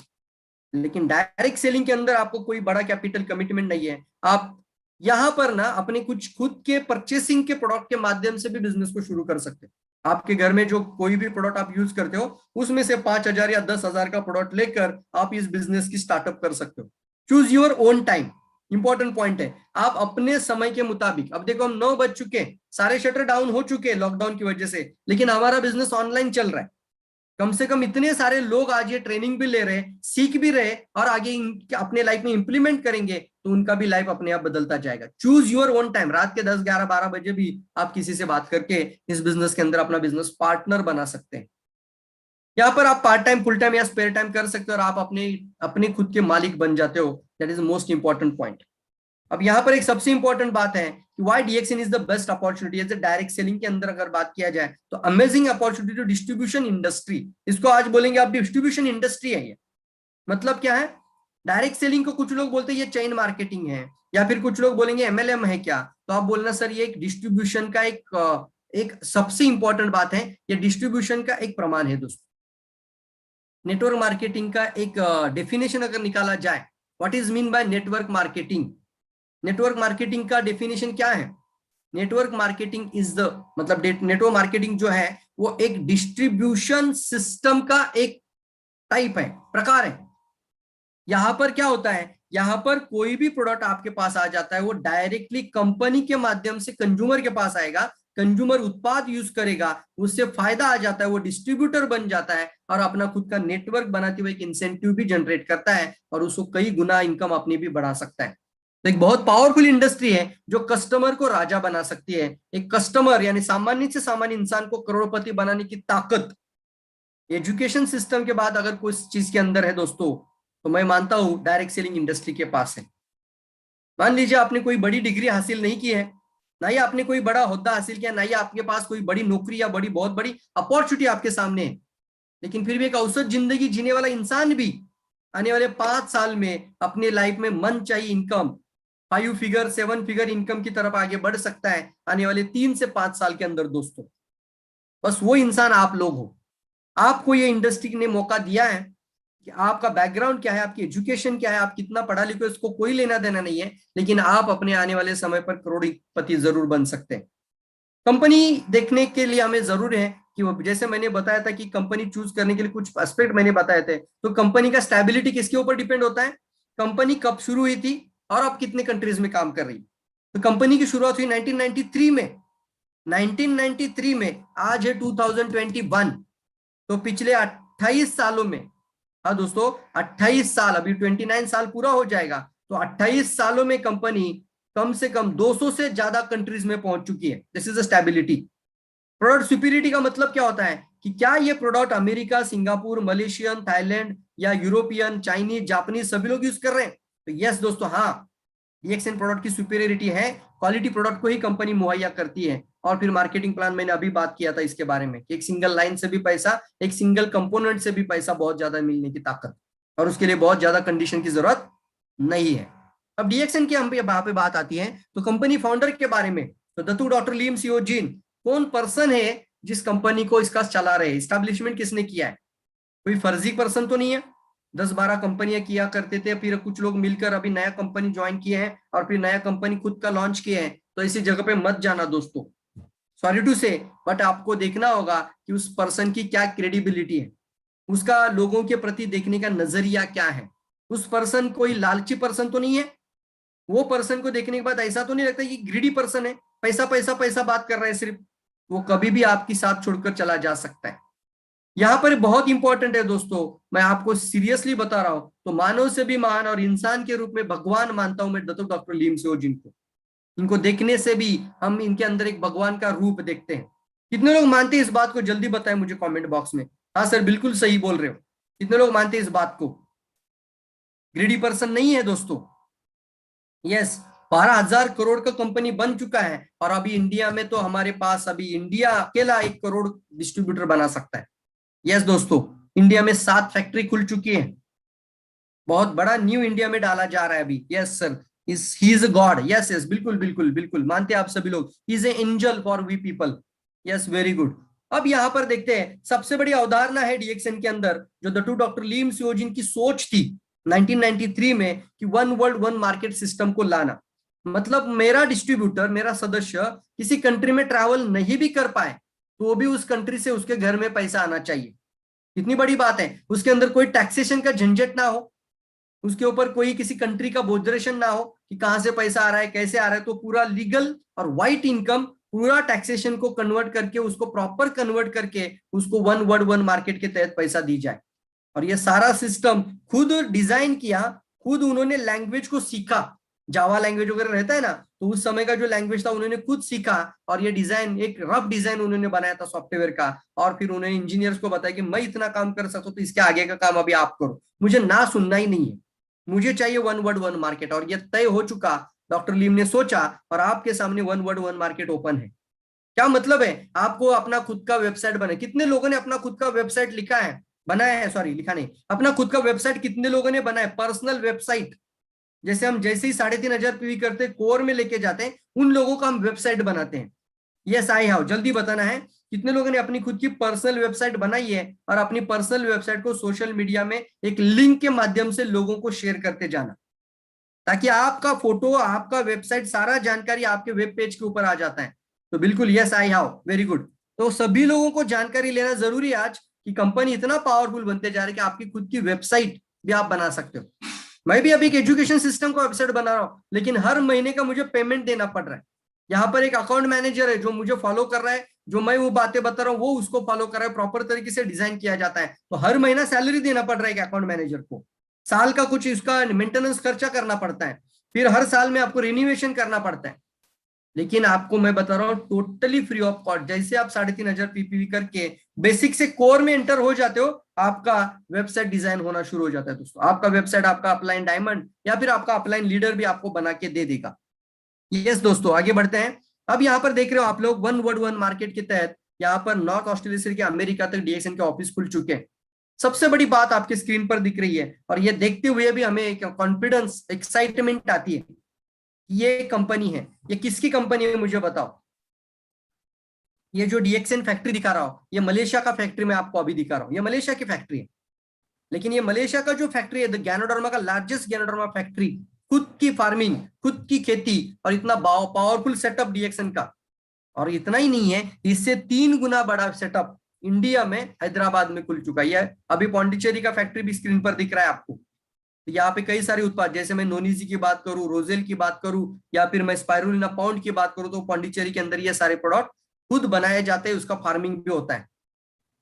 लेकिन डायरेक्ट सेलिंग के अंदर आपको कोई बड़ा कैपिटल कमिटमेंट नहीं है। आप यहां पर ना अपने कुछ खुद के परचेसिंग के प्रोडक्ट के माध्यम से भी बिजनेस को शुरू कर सकते हो। आपके घर में जो कोई भी प्रोडक्ट आप यूज करते हो, उसमें से 5,000 या 10,000 का प्रोडक्ट लेकर आप इस बिजनेस की स्टार्टअप कर सकते हो। Choose your own time, important point है। आप अपने समय के मुताबिक, अब देखो हम 9 बज चुके, सारे शटर डाउन हो चुके लॉकडाउन की वजह से, लेकिन हमारा बिजनेस ऑनलाइन चल रहा है। कम से कम इतने सारे लोग आज ये ट्रेनिंग भी ले रहे, सीख भी रहे, और आगे अपने लाइफ में इंप्लीमेंट करेंगे, तो उनका भी लाइफ अपने आप बदलता जाएगा। Choose your own time. रात के 10, 11, 12 बजे भी आप किसी से बात करके इस बिजनेस के अंदर अपना बिजनेस पार्टनर बना सकते हैं। यहाँ पर आप पार्ट टाइम, फुल टाइम या स्पेयर टाइम कर सकते हो, और आप अपने अपने खुद के मालिक बन जाते हो। That is most important point. अब यहाँ पर एक सबसे इंपॉर्टेंट बात है कि why DXN is the best opportunity as a direct selling के अंदर अगर बात किया जाए, तो amazing opportunity to distribution industry. इसको आज बोलेंगे आप डिस्ट्रीब्यूशन इंडस्ट्री है ये। मतलब क्या है? डायरेक्ट सेलिंग को कुछ लोग बोलते हैं ये चेन मार्केटिंग है, या फिर कुछ लोग बोलेंगे एमएलएम है क्या। तो आप बोलना सर ये एक डिस्ट्रीब्यूशन का एक सबसे इंपॉर्टेंट बात है, ये डिस्ट्रीब्यूशन का एक प्रमाण है दोस्तों। नेटवर्क मार्केटिंग का एक डेफिनेशन अगर निकाला जाए, what is mean by network marketing. Network marketing का डेफिनेशन क्या है? नेटवर्क मार्केटिंग इज द, मतलब नेटवर्क मार्केटिंग जो है वो एक डिस्ट्रीब्यूशन सिस्टम का एक टाइप है, प्रकार है। यहां पर क्या होता है, यहां पर कोई भी प्रोडक्ट आपके पास आ जाता है, वो डायरेक्टली कंपनी के माध्यम से कंज्यूमर के पास आएगा, कंज्यूमर उत्पाद यूज करेगा, उससे फायदा आ जाता है, वो डिस्ट्रीब्यूटर बन जाता है, और अपना खुद का नेटवर्क बनाते हुए एक इंसेंटिव भी जनरेट करता है, और उसको कई गुना इनकम अपनी भी बढ़ा सकता है। तो एक बहुत पावरफुल इंडस्ट्री है जो कस्टमर को राजा बना सकती है। एक कस्टमर यानी सामान्य से सामान्य इंसान को करोड़पति बनाने की ताकत एजुकेशन सिस्टम के बाद अगर कोई चीज के अंदर है दोस्तों, तो मैं मानता हूं डायरेक्ट सेलिंग इंडस्ट्री के पास है। मान लीजिए आपने कोई बड़ी डिग्री हासिल नहीं की है, ना ही आपने कोई बड़ा होद्दा हासिल किया, ना ही आपके पास कोई बड़ी नौकरी या बहुत बड़ी अपॉर्चुनिटी आपके सामने है, लेकिन फिर भी एक औसत जिंदगी जीने वाला इंसान भी आने वाले 5 साल में अपने लाइफ में मन चाहिए इनकम 5 फिगर 7 फिगर इनकम की तरफ आगे बढ़ सकता है आने वाले 3 से 5 साल के अंदर दोस्तों। बस वो इंसान आप लोग हो। आपको ये इंडस्ट्री ने मौका दिया है कि आपका बैकग्राउंड क्या है, आपकी एजुकेशन क्या है, आप कितना पढ़ा लिखे, इसको कोई लेना देना नहीं है, लेकिन आप अपने आने वाले समय पर करोड़पति जरूर बन सकते हैं। कंपनी देखने के लिए हमें जरूर है कि वो, जैसे मैंने बताया था कि कंपनी चूज करने के लिए कुछ एस्पेक्ट मैंने बताए थे, तो कंपनी का स्टेबिलिटी किसके ऊपर डिपेंड होता है? कंपनी कब शुरू हुई थी और अब कितने कंट्रीज में काम कर रही। तो कंपनी की शुरुआत हुई 1993 में। 1993 में, आज है 2021, तो पिछले 28 सालों में, हाँ दोस्तों 28 साल, अभी 29 साल पूरा हो जाएगा, तो 28 सालों में कंपनी कम से कम 200 से ज्यादा कंट्रीज में पहुंच चुकी है। This is a stability. Product superiority का मतलब क्या होता है कि क्या ये product America, Singapore, Malaysian, Thailand या यूरोपियन, चाइनीज, जापानीज सभी लोग यूज कर रहे हैं? तो यस दोस्तों, हाँ, डीएक्सएन प्रोडक्ट की सुपीरियरिटी है। क्वालिटी प्रोडक्ट को ही कंपनी मुहैया करती है। और फिर मार्केटिंग प्लान, मैंने अभी बात किया था इसके बारे में कि एक सिंगल लाइन से भी पैसा, एक सिंगल कंपोनेंट से भी पैसा बहुत ज्यादा मिलने की ताकत, और उसके लिए बहुत ज्यादा कंडीशन की जरूरत नहीं है। अब डीएक्सएन की हम यहाँ पे बात आती है तो कंपनी फाउंडर के बारे में, तो दत्तू डॉक्टर लीम सियो जिन कौन पर्सन है जिस कंपनी को इसका चला रहे, स्टैब्लिशमेंट किसने किया है? कोई फर्जी पर्सन तो नहीं है। 10-12 कंपनियां किया करते थे, फिर कुछ लोग मिलकर अभी नया कंपनी ज्वाइन किए हैं, और फिर नया कंपनी खुद का लॉन्च किए हैं। तो इसी जगह पे मत जाना दोस्तों, सॉरी टू से, बट आपको देखना होगा कि उस पर्सन की क्या क्रेडिबिलिटी है, उसका लोगों के प्रति देखने का नजरिया क्या है। उस पर्सन कोई लालची पर्सन तो नहीं है। वो पर्सन को देखने के बाद ऐसा तो नहीं लगता कि ग्रीडी पर्सन है, पैसा पैसा पैसा बात कर रहा है सिर्फ। वो कभी भी आपकी साथ छोड़कर चला जा सकता है। यहां पर बहुत इंपॉर्टेंट है दोस्तों, मैं आपको सीरियसली बता रहा हूं, तो मानव से भी महान और इंसान के रूप में भगवान मानता हूं मैं डॉक्टर लीम सियो जिन को। इनको देखने से भी हम इनके अंदर एक भगवान का रूप देखते हैं। कितने लोग मानते हैं इस बात को? जल्दी बताएं मुझे कमेंट बॉक्स में। हाँ सर, बिल्कुल सही बोल रहे हो। कितने लोग मानते हैं इस बात को? ग्रीडी पर्सन नहीं है दोस्तों। यस, 12,000 करोड़ का कंपनी बन चुका है, और अभी इंडिया में तो हमारे पास अभी इंडिया अकेला 1 करोड़ डिस्ट्रीब्यूटर बना सकता है। यस दोस्तों, इंडिया में 7 फैक्ट्री खुल चुकी है। बहुत बड़ा न्यू इंडिया में डाला जा रहा है अभी। Yes sir, is he is a god. Yes yes, बिल्कुल बिल्कुल बिल्कुल मानते हैं आप सभी लोग, he is a angel for we people. Yes, very good. अब यहाँ पर देखते हैं, सबसे बड़ी अवधारणा है डीएक्सएन के अंदर जो द टू डॉक्टर लीम सियोजिन की सोच थी 1993 में, कि one world one market system को लाना। मतलब मेरा डिस्ट्रीब्यूटर, मेरा सदस्य किसी कंट्री में ट्रैवल नहीं भी कर पाए तो भी उस कंट्री से उसके घर में पैसा आना चाहिए। कितनी बड़ी बात है। उसके अंदर कोई टैक्सेशन का झंझट ना हो, उसके ऊपर कोई किसी कंट्री का बोझरेशन ना हो कि कहां से पैसा आ रहा है, कैसे आ रहा है। तो पूरा लीगल और व्हाइट इनकम पूरा टैक्सेशन को कन्वर्ट करके, उसको प्रॉपर कन्वर्ट करके उसको वन वर्ल्ड वन मार्केट के तहत पैसा दी जाए। और ये सारा सिस्टम खुद डिजाइन किया, खुद उन्होंने लैंग्वेज को सीखा। जावा लैंग्वेज वगैरह रहता है ना, तो उस समय का जो लैंग्वेज था उन्होंने खुद सीखा, और ये डिजाइन, एक रफ डिजाइन उन्होंने बनाया था सॉफ्टवेयर का। और फिर उन्होंने इंजीनियर्स को बताया कि मैं इतना काम कर सकता हूं, तो इसके आगे का काम अभी आप करो, मुझे ना सुनना ही नहीं है, मुझे चाहिए वन वर्ड वन मार्केट। और ये तय हो चुका। डॉक्टर लीम ने सोचा और आपके सामने one word one market open है। क्या मतलब है, आपको अपना खुद का वेबसाइट बने। कितने लोगों ने अपना खुद का वेबसाइट लिखा है, बनाया है, सॉरी लिखा नहीं, अपना खुद का वेबसाइट कितने लोगों ने बनाया, पर्सनल वेबसाइट। जैसे हम जैसे ही 3,500 पीवी करते कोर में लेके जाते हैं, उन लोगों का हम वेबसाइट बनाते हैं। यस आई हैव, जल्दी बताना है कितने लोगों ने अपनी खुद की पर्सनल वेबसाइट बनाई है, और अपनी पर्सनल वेबसाइट को सोशल मीडिया में एक लिंक के माध्यम से लोगों को शेयर करते जाना, ताकि आपका फोटो, आपका वेबसाइट, सारा जानकारी आपके वेब पेज के ऊपर आ जाता है। तो बिल्कुल yes I have, very good. तो सभी लोगों को जानकारी लेना जरूरी है आज, कि कंपनी इतना पावरफुल बनते जा रही है कि आपकी खुद की वेबसाइट भी आप बना सकते हो। मैं भी अभी एक एजुकेशन सिस्टम का वेबसाइट बना रहा हूँ, लेकिन हर महीने का मुझे पेमेंट देना पड़ रहा है। यहाँ पर एक अकाउंट मैनेजर है जो मुझे फॉलो कर रहा है, जो मैं वो बातें बता रहा हूँ वो उसको फॉलो कर रहा है, प्रॉपर तरीके से डिजाइन किया जाता है। तो हर महीना सैलरी देना पड़ रहा है अकाउंट मैनेजर को, साल का कुछ इसका मेंटेनेंस खर्चा करना पड़ता है, फिर हर साल में आपको रिन्यूएशन करना पड़ता है। लेकिन आपको मैं बता रहा हूँ टोटली फ्री ऑफ कॉस्ट। जैसे आप 3,500 पीपीवी करके बेसिक से कोर में एंटर हो जाते हो, आपका वेबसाइट डिजाइन होना शुरू हो जाता है दोस्तों। आपका वेबसाइट, आपका अपलाइन डायमंड या फिर आपका अपलाइन लीडर भी आपको बना के दे देगा। यस दोस्तों, आगे बढ़ते हैं। अब यहाँ पर देख रहे हो आप लोग, वन वर्ड वन मार्केट के तहत यहाँ पर नॉर्थ ऑस्ट्रेलिया से लेकर अमेरिका तक डीएक्सएन के ऑफिस खुल चुके हैं। सबसे बड़ी बात आपकी स्क्रीन पर दिख रही है, और ये देखते हुए भी हमें एक कॉन्फिडेंस, एक्साइटमेंट आती है। ये कंपनी है, ये किसकी कंपनी है मुझे बताओ। ये जो डीएक्सएन फैक्ट्री दिखा रहा हूं, ये मलेशिया का फैक्ट्री मैं आपको अभी दिखा रहा हूं, ये मलेशिया की फैक्ट्री है। लेकिन ये मलेशिया का जो फैक्ट्री है, द गैनोडर्मा का लार्जेस्ट गैनोडर्मा फैक्ट्री, खुद की फार्मिंग, खुद की खेती, और इतना पावरफुल सेटअप डीएक्सएन का। और इतना ही नहीं है, इससे 3 गुना बड़ा सेटअप इंडिया में हैदराबाद में खुल चुका है। अभी पौंडीचेरी का फैक्ट्री भी स्क्रीन पर दिख रहा है आपको। तो यहाँ पे कई सारे उत्पाद, जैसे मैं नोनीजी की बात करूं, रोजेल की बात करूं, या फिर मैं स्पाइरुलिना पाउंड की बात करूं, तो पौंडीचेरी के अंदर ये सारे प्रोडक्ट खुद बनाए जाते हैं, उसका फार्मिंग भी होता है।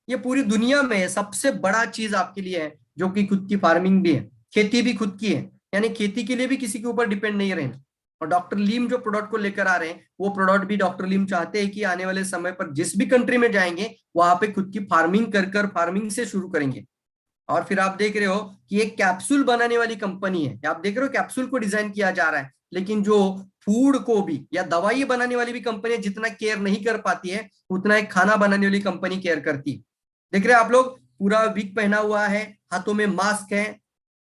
ये पूरी दुनिया में सबसे बड़ा चीज आपके लिए है, जो कि खुद की फार्मिंग भी है, खेती भी खुद की है। यानी खेती के लिए भी किसी के ऊपर डिपेंड नहीं रहना। और डॉक्टर लीम जो प्रोडक्ट को लेकर आ रहे हैं, वो प्रोडक्ट भी डॉक्टर लीम चाहते हैं कि आने वाले समय पर जिस भी कंट्री में जाएंगे, वहां पे खुद की फार्मिंग कर फार्मिंग से शुरू करेंगे। और फिर आप देख रहे हो कि एक कैप्सूल बनाने वाली कंपनी है, आप देख रहे हो कैप्सूल को डिजाइन किया जा रहा है। लेकिन जो फूड को भी या दवाई बनाने वाली भी कंपनी जितना केयर नहीं कर पाती है, उतना एक खाना बनाने वाली कंपनी केयर करती है। देख रहे हैं आप लोग, पूरा विग पहना हुआ है, हाथों में मास्क है,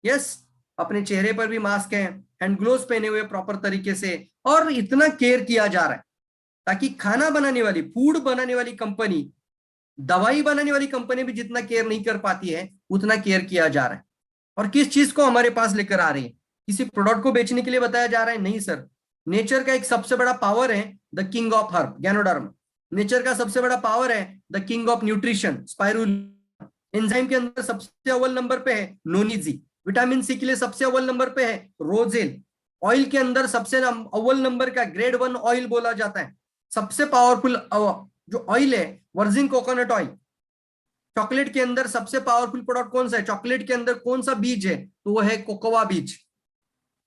यस, अपने चेहरे पर भी मास्क है, हैंड ग्लोव्स पहने हुए प्रॉपर तरीके से, और इतना केयर किया जा रहा है ताकि खाना बनाने वाली, फूड बनाने वाली कंपनी, दवाई बनाने वाली कंपनी भी जितना केयर नहीं कर पाती है, उतना केयर किया जा रहा है। और किस चीज को हमारे पास लेकर आ रही है, किसी प्रोडक्ट को बेचने के लिए बताया जा रहा है? नहीं सर, नेचर का एक सबसे बड़ा पावर है the king of herb, ganoderma. Nature का सबसे बड़ा पावर है the king of nutrition, spirulina. Enzyme के अंदर सबसे अव्वल नंबर पे है नोनीजी। विटामिन सी के लिए सबसे अव्वल नंबर पे है रोजेल। ऑयल के अंदर सबसे अव्वल नंबर का ग्रेड 1 ऑयल बोला जाता है। सबसे पावरफुल जो ऑयल है, वर्जिन कोकोनट ऑयल। चॉकलेट के अंदर सबसे पावरफुल प्रोडक्ट कौन सा है, चॉकलेट के अंदर कौन सा बीज है, तो वो है कोकोआ बीज।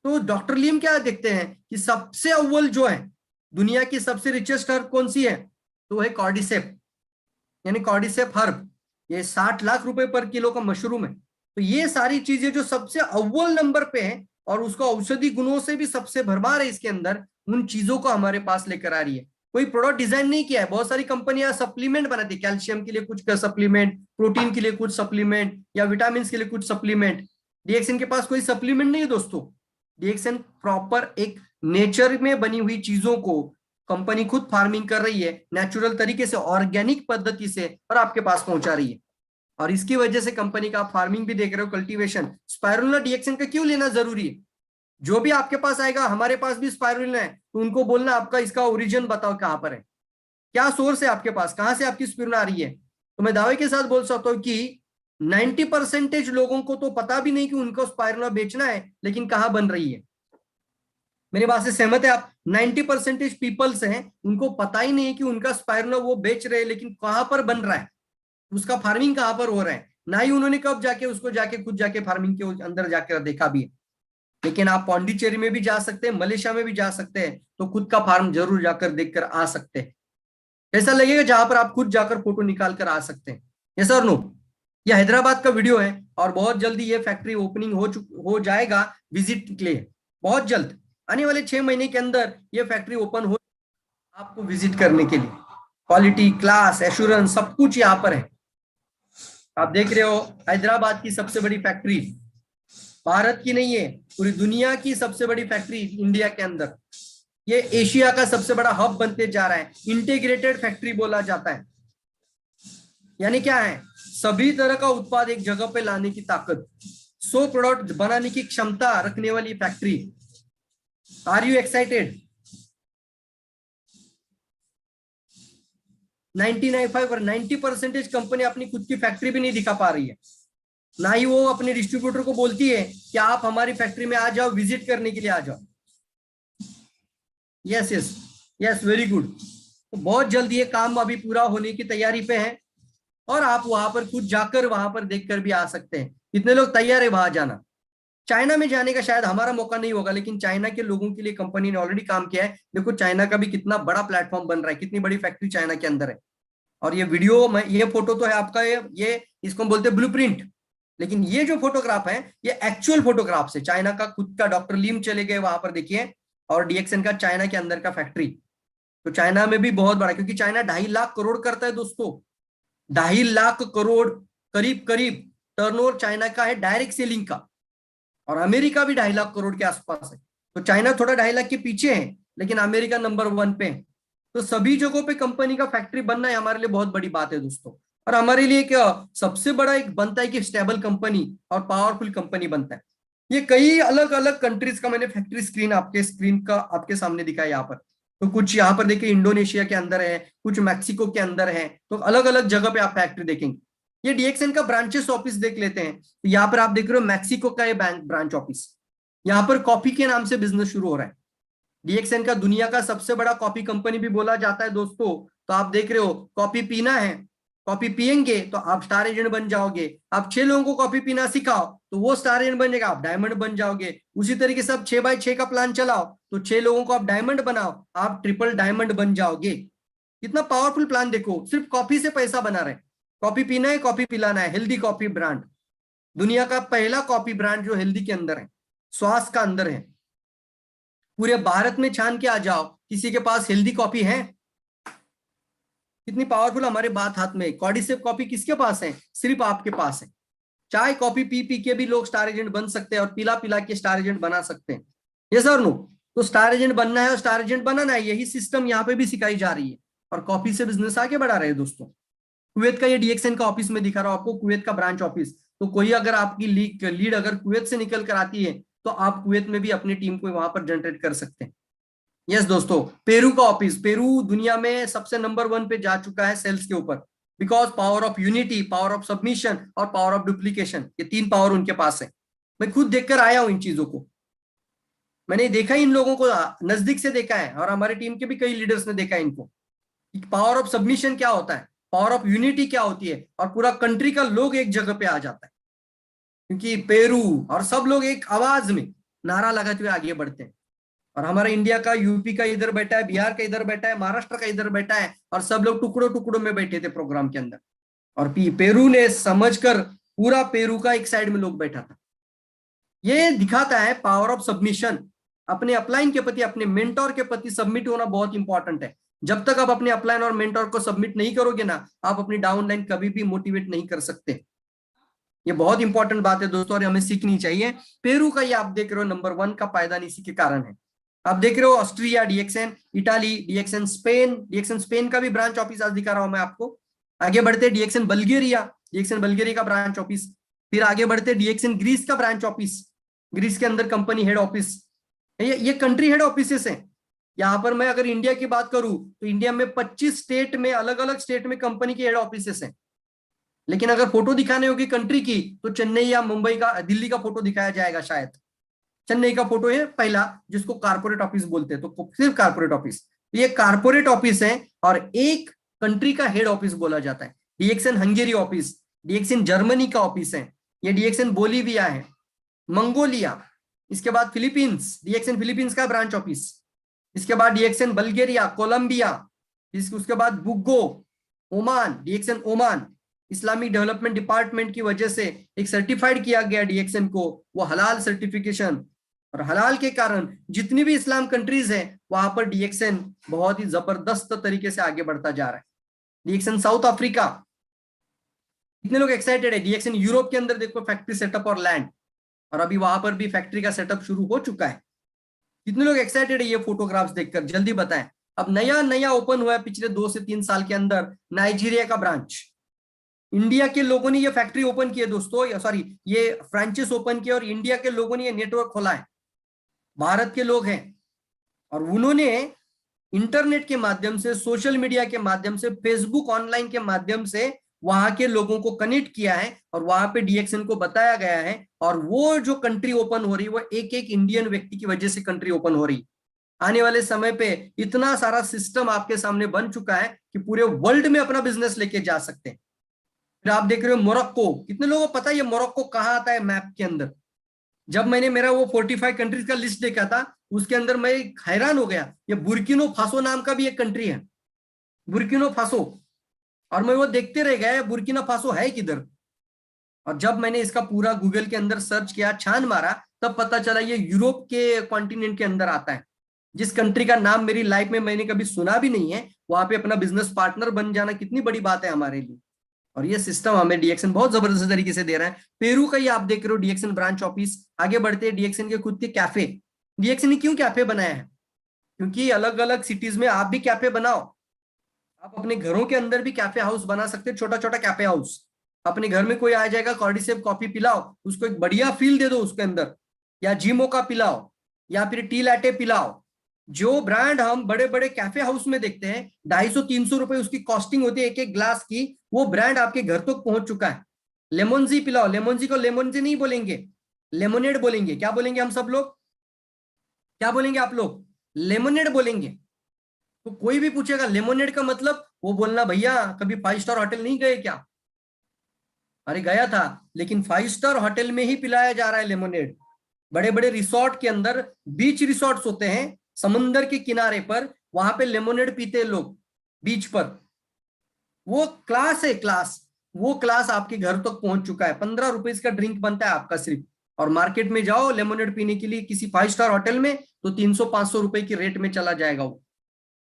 तो डॉक्टर लीम क्या देखते हैं कि सबसे अव्वल जो है, दुनिया की सबसे रिचेस्ट हर्ब कौन सी है, तो वो है कॉर्डिसेप, यानी कॉर्डिसेप हर्ब। ये 60 लाख रुपए पर किलो का मशरूम है। तो ये सारी चीजें जो सबसे अव्वल नंबर पे है, और उसको औषधि गुणों से भी सबसे भरमार है इसके अंदर, उन चीजों को हमारे पास लेकर आ रही है। कोई प्रोडक्ट डिजाइन नहीं किया है। बहुत सारी कंपनियां सप्लीमेंट बनाती है, कैल्शियम के लिए कुछ का सप्लीमेंट, प्रोटीन के लिए कुछ सप्लीमेंट, या विटामिन के लिए कुछ सप्लीमेंट। डीएक्सएन के पास कोई सप्लीमेंट नहीं है दोस्तों। डीएक्सएन प्रॉपर एक नेचर में बनी हुई चीजों को कंपनी खुद फार्मिंग कर रही है, नेचुरल तरीके से, ऑर्गेनिक पद्धति से, और आपके पास पहुंचा रही है। और इसकी वजह से कंपनी का फार्मिंग भी देख रहे हो, कल्टीवेशन। स्पाइरुलिना डीएक्सएन का क्यों लेना जरूरी है? जो भी आपके पास आएगा, हमारे पास भी स्पाइरुलिना है, तो उनको बोलना आपका इसका ओरिजिन बताओ कहां पर है, क्या सोर्स है आपके पास, कहां से आपकी स्पिरुलिना आ रही है। तो मैं दावे के साथ बोल सकता हूं कि 90% लोगों को तो पता भी नहीं कि उनको स्पाइरुलिना बेचना है, लेकिन कहां बन रही है। मेरी बात से सहमत है आप? 90% पीपल्स हैं, उनको पता ही नहीं है कि उनका स्पाइरुलिना वो बेच रहे हैं, लेकिन कहां पर बन रहा है, उसका फार्मिंग कहां पर हो रहा है, ना ही उन्होंने कब जाके उसको जाके खुद जाके फार्मिंग के अंदर जाकर देखा भी है। लेकिन आप पौंडीचेरी में भी जा सकते हैं, मलेशिया में भी जा सकते हैं, तो खुद का फार्म जरूर जाकर देखकर आ सकते हैं। कैसा लगेगा जहां पर आप खुद जाकर फोटो निकाल कर आ सकते हैं? यस और नो? ये हैदराबाद का वीडियो है, और बहुत जल्दी ये फैक्ट्री ओपनिंग हो जाएगा विजिट के लिए। बहुत जल्द, आने वाले 6 महीने के अंदर ये फैक्ट्री ओपन हो आपको विजिट करने के लिए। क्वालिटी, क्लास, एश्योरेंस, सब कुछ यहाँ पर है। आप देख रहे हो हैदराबाद की सबसे बड़ी फैक्ट्री, भारत की नहीं है, पूरी दुनिया की सबसे बड़ी फैक्ट्री इंडिया के अंदर। ये एशिया का सबसे बड़ा हब बनते जा रहा है। इंटीग्रेटेड फैक्ट्री बोला जाता है। यानी क्या है? सभी तरह का उत्पाद एक जगह पे लाने की ताकत, 100 प्रोडक्ट बनाने की क्षमता रखने वाली फैक्ट्री। Are you excited? 99.5 और 90% कंपनी अपनी खुद की फैक्ट्री भी नहीं दिखा पा रही है, ना ही वो अपने डिस्ट्रीब्यूटर को बोलती है कि आप हमारी फैक्ट्री में आ जाओ, विजिट करने के लिए आ जाओ। Yes yes yes, very good. तो बहुत जल्द ये काम अभी पूरा होने की तैयारी पे है, और आप वहां पर खुद जाकर वहां पर देखकर भी आ सकते हैं। कितने लोग तैयार है वहां जाना? चाइना में जाने का शायद हमारा मौका नहीं होगा, लेकिन चाइना के लोगों के लिए कंपनी ने ऑलरेडी काम किया है। देखो चाइना का भी कितना बड़ा प्लेटफॉर्म बन रहा है, कितनी बड़ी फैक्ट्री चाइना के अंदर है। और ये वीडियो में, ये फोटो तो है आपका, ये इसको हम बोलते हैं ब्लूप्रिंट, लेकिन ये जो फोटोग्राफ है ये एक्चुअल फोटोग्राफ है। चाइना का खुद का डॉक्टर लीम चले गए वहां पर, देखिए, और डीएक्सएन का चाइना के अंदर का फैक्ट्री। तो चाइना में भी बहुत बड़ा, क्योंकि चाइना 2.5 लाख करोड़ करता है दोस्तों। 2.5 लाख करोड़ करीब करीब टर्नओवर चाइना का है डायरेक्ट सेलिंग का, और अमेरिका भी 2.5 लाख करोड़ के आसपास है। तो चाइना थोड़ा 2.5 लाख के पीछे है, लेकिन अमेरिका नंबर 1 पे है। तो सभी जगहों पे कंपनी का फैक्ट्री बनना है हमारे लिए बहुत बड़ी बात है दोस्तों। और हमारे लिए क्या सबसे बड़ा एक बनता है कि स्टेबल कंपनी और पावरफुल कंपनी बनता है। ये कई अलग अलग कंट्रीज का मैंने फैक्ट्री स्क्रीन आपके स्क्रीन का आपके सामने दिखाया यहाँ पर। तो कुछ यहाँ पर देखिए इंडोनेशिया के अंदर है, कुछ मैक्सिको के अंदर है, तो अलग अलग जगह पे आप फैक्ट्री देखेंगे। ये डीएक्सएन का ब्रांचेस ऑफिस देख लेते हैं। तो यहाँ पर आप देख रहे हो मैक्सिको का ये ब्रांच ऑफिस, यहाँ पर कॉफी के नाम से बिजनेस शुरू हो रहा है। डीएक्सएन का दुनिया का सबसे बड़ा कॉफी कंपनी भी बोला जाता है दोस्तों। तो आप देख रहे हो, कॉफी पीना है, कॉफी पियेंगे तो आप स्टार एजेंट बन जाओगे। आप 6 लोगों को कॉफी पीना सिखाओ तो वो स्टार एजेंट बन जाएगा, आप डायमंड बन जाओगे। उसी तरीके से आप 6x6 का प्लान चलाओ तो 6 लोगों को आप डायमंड बनाओ, आप ट्रिपल डायमंड बन जाओगे। कितना पावरफुल प्लान देखो, सिर्फ कॉफी से पैसा बना रहे। कॉफी पीना है, कॉफी पिलाना है। हेल्दी कॉफी ब्रांड, दुनिया का पहला कॉफी ब्रांड जो हेल्दी के अंदर है, स्वास्थ्य का अंदर है। पूरे भारत में छान के आ जाओ, किसी के पास हेल्दी कॉफी है? कितनी पावरफुल हमारे बात हाथ में। कॉर्डिसेप कॉफी किसके पास है? सिर्फ आपके पास है। चाय कॉफी पी पी के भी लोग स्टार एजेंट बन सकते हैं, और पिला पिला के स्टार एजेंट बना सकते हैं। ये सर नो? तो स्टार एजेंट बनना है और स्टार एजेंट बनाना है, यही सिस्टम यहाँ पे भी सिखाई जा रही है, और कॉफी से बिजनेस आगे बढ़ा रहे हैं दोस्तों। कुवैत का ये डीएक्सएन का ऑफिस में दिखा रहा हूं आपको, कुवैत का ब्रांच ऑफिस। तो कोई अगर आपकी लीड अगर कुवैत से निकल कर आती है तो आप कुवैत में भी अपनी टीम को वहां पर जनरेट कर सकते हैं। यस दोस्तों, पेरू का ऑफिस, पेरू दुनिया में सबसे नंबर 1 पे जा चुका है सेल्स के ऊपर, because power of unity, power of submission और पावर ऑफ डुप्लीकेशन, ये 3 पावर उनके पास है। मैं खुद देखकर आया हूं इन चीजों को, मैंने देखा इन लोगों को नजदीक से देखा है, और हमारे टीम के भी कई लीडर्स ने देखा है इनको। पावर ऑफ सबमिशन क्या होता है, पावर ऑफ यूनिटी क्या होती है, और पूरा कंट्री का लोग एक जगह पे आ जाता है, क्योंकि पेरू और सब लोग एक आवाज में नारा लगाते हुए आगे बढ़ते हैं। और हमारा इंडिया का, यूपी का इधर बैठा है, बिहार का इधर बैठा है, महाराष्ट्र का इधर बैठा है, और सब लोग टुकड़ों टुकड़ों में बैठे थे प्रोग्राम के अंदर। और पेरू ने समझकर, पूरा पेरू का एक साइड में लोग बैठा था। ये दिखाता है पावर ऑफ सबमिशन। अपने अपलाइन के प्रति, अपने मेंटोर के प्रति सबमिट होना बहुत इंपॉर्टेंट है। जब तक आप अपने अपलाइन और मेंटोर को सबमिट नहीं करोगे ना, आप अपनी डाउनलाइन कभी भी मोटिवेट नहीं कर सकते। ये बहुत इंपॉर्टेंट बात है दोस्तों, और हमें सीखनी चाहिए। पेरू का ये आप देख रहे हो नंबर 1 का पायदान इसी के कारण है। आप देख रहे हो Austria DXN, Italy DXN, Spain का भी ब्रांच ऑफिस आज दिखा रहा हूं मैं आपको। आगे बढ़ते डीएक्सएन बल्गेरिया, डीएक्सएन बल्गेरिया का ब्रांच ऑफिस। फिर आगे बढ़ते डीएक्सएन ग्रीस का ब्रांच ऑफिस, ग्रीस के अंदर कंपनी हेड ऑफिस। ये कंट्री हेड ऑफिसेस हैं। यहाँ पर मैं अगर इंडिया की बात करूं तो इंडिया में 25 स्टेट में, अलग अलग स्टेट में कंपनी के हेड ऑफिसेस हैं। लेकिन अगर फोटो दिखाने होगी कंट्री की तो चेन्नई या मुंबई का, दिल्ली का फोटो दिखाया जाएगा शायद। चेन्नई का फोटो है पहला, जिसको कारपोरेट ऑफिस बोलते हैं, तो सिर्फ कारपोरेट ऑफिस। ये कारपोरेट ऑफिस है और एक कंट्री का हेड ऑफिस बोला जाता है। DXN Hungary office, DXN Germany का ऑफिस है, ये डीएक्सएन बोलीविया है, मंगोलिया। इसके बाद फिलीपींस, डीएक्सएन फिलीपींस का ब्रांच ऑफिस। इसके बाद डीएक्सएन बल्गेरिया, कोलंबिया। उसके बाद बुग्गो, Oman, DXN Oman. Islamic development department की वजह से एक सर्टिफाइड किया गया डीएक्सएन को, वो हलाल सर्टिफिकेशन। और हलाल के कारण जितनी भी इस्लाम कंट्रीज हैं वहां पर डीएक्सएन बहुत ही जबरदस्त तरीके से आगे बढ़ता जा रहा है। डीएक्सएन साउथ अफ्रीका, कितने लोग एक्साइटेड है? डीएक्सएन यूरोप के अंदर देखो फैक्ट्री सेटअप और लैंड, और अभी वहां पर भी फैक्ट्री का सेटअप शुरू हो चुका है। कितने लोग एक्साइटेड है ये फोटोग्राफ्स देखकर? जल्दी बताएं। अब नया नया ओपन हुआ है पिछले 2 से 3 साल के अंदर नाइजीरिया का ब्रांच। इंडिया के लोगों ने ये फैक्ट्री ओपन की है दोस्तों, या सॉरी ये फ्रेंचाइज ओपन किया, और इंडिया के लोगों ने ये नेटवर्क खोला है। भारत के लोग हैं और उन्होंने इंटरनेट के माध्यम से, सोशल मीडिया के माध्यम से, फेसबुक ऑनलाइन के माध्यम से वहां के लोगों को कनेक्ट किया है और वहां पे डीएक्सएन को बताया गया है। और वो जो कंट्री ओपन हो रही है वो एक एक इंडियन व्यक्ति की वजह से कंट्री ओपन हो रही। आने वाले समय पे इतना सारा सिस्टम आपके सामने बन चुका है कि पूरे वर्ल्ड में अपना बिजनेस लेके जा सकते हैं। फिर आप देख रहे हो मोरक्को, कितने लोगों को पता है ये मोरक्को कहाँ आता है मैप के अंदर? जब मैंने मेरा वो 45 कंट्रीज का लिस्ट देखा था, उसके अंदर मैं हैरान हो गया। ये बुर्किनो फासो नाम का भी एक कंट्री है, बुर्किनो फासो। और मैं वो देखते रह गया बुर्किना फासो है किधर। और जब मैंने इसका पूरा गूगल के अंदर सर्च किया, छान मारा, तब पता चला ये यूरोप के कॉन्टिनेंट के अंदर आता है। जिस कंट्री का नाम मेरी लाइफ में मैंने कभी सुना भी नहीं है, वहां पे अपना बिजनेस पार्टनर बन जाना कितनी बड़ी बात है हमारे लिए। और ये सिस्टम हमें डीएक्सएन बहुत जबरदस्त तरीके से दे रहा है। पेरू का ये आप देख रहे हो डीएक्सएन ब्रांच ऑफिस। आगे बढ़ते हैं डीएक्सएन के खुद के कैफे। डीएक्सएन ने क्यों कैफे बनाया है? क्योंकि अलग अलग सिटीज में आप भी कैफे बनाओ। आप अपने घरों के अंदर भी कैफे हाउस बना सकते हैं, छोटा छोटा कैफे हाउस। अपने घर में कोई आ जाएगा, कॉर्डिसेप कॉफी पिलाओ, उसको एक बढ़िया फील दे दो उसके अंदर, या जीमो का पिलाओ, या फिर टी लैटे पिलाओ। जो ब्रांड हम बड़े बड़े कैफे हाउस में देखते हैं, 250-300 रुपए उसकी कॉस्टिंग होती है एक एक ग्लास की, वो ब्रांड आपके घर तक पहुंच चुका है। लेमोनजी पिलाओ, लेमोनजी को लेमोनजी नहीं बोलेंगे, लेमोनेड बोलेंगे। क्या बोलेंगे हम सब लोग? क्या बोलेंगे आप लोग? लेमोनेड बोलेंगे। तो कोई भी पूछेगा लेमोनेड का मतलब, वो बोलना भैया कभी 5 स्टार होटल नहीं गए क्या? अरे गया था, लेकिन 5 स्टार होटल में ही पिलाया जा रहा है लेमोनेड। बड़े बड़े रिसोर्ट के अंदर, बीच रिसोर्ट्स होते हैं समुंदर के किनारे पर, वहां पे लेमोनेड पीते हैं लोग बीच पर। वो क्लास है, क्लास। वो क्लास आपके घर तक पहुंच चुका है। 15 रुपए का ड्रिंक बनता है आपका सिर्फ। और मार्केट में जाओ लेमोनेड पीने के लिए किसी 5 स्टार होटल में, तो 300-500 रुपए की रेट में चला जाएगा वो।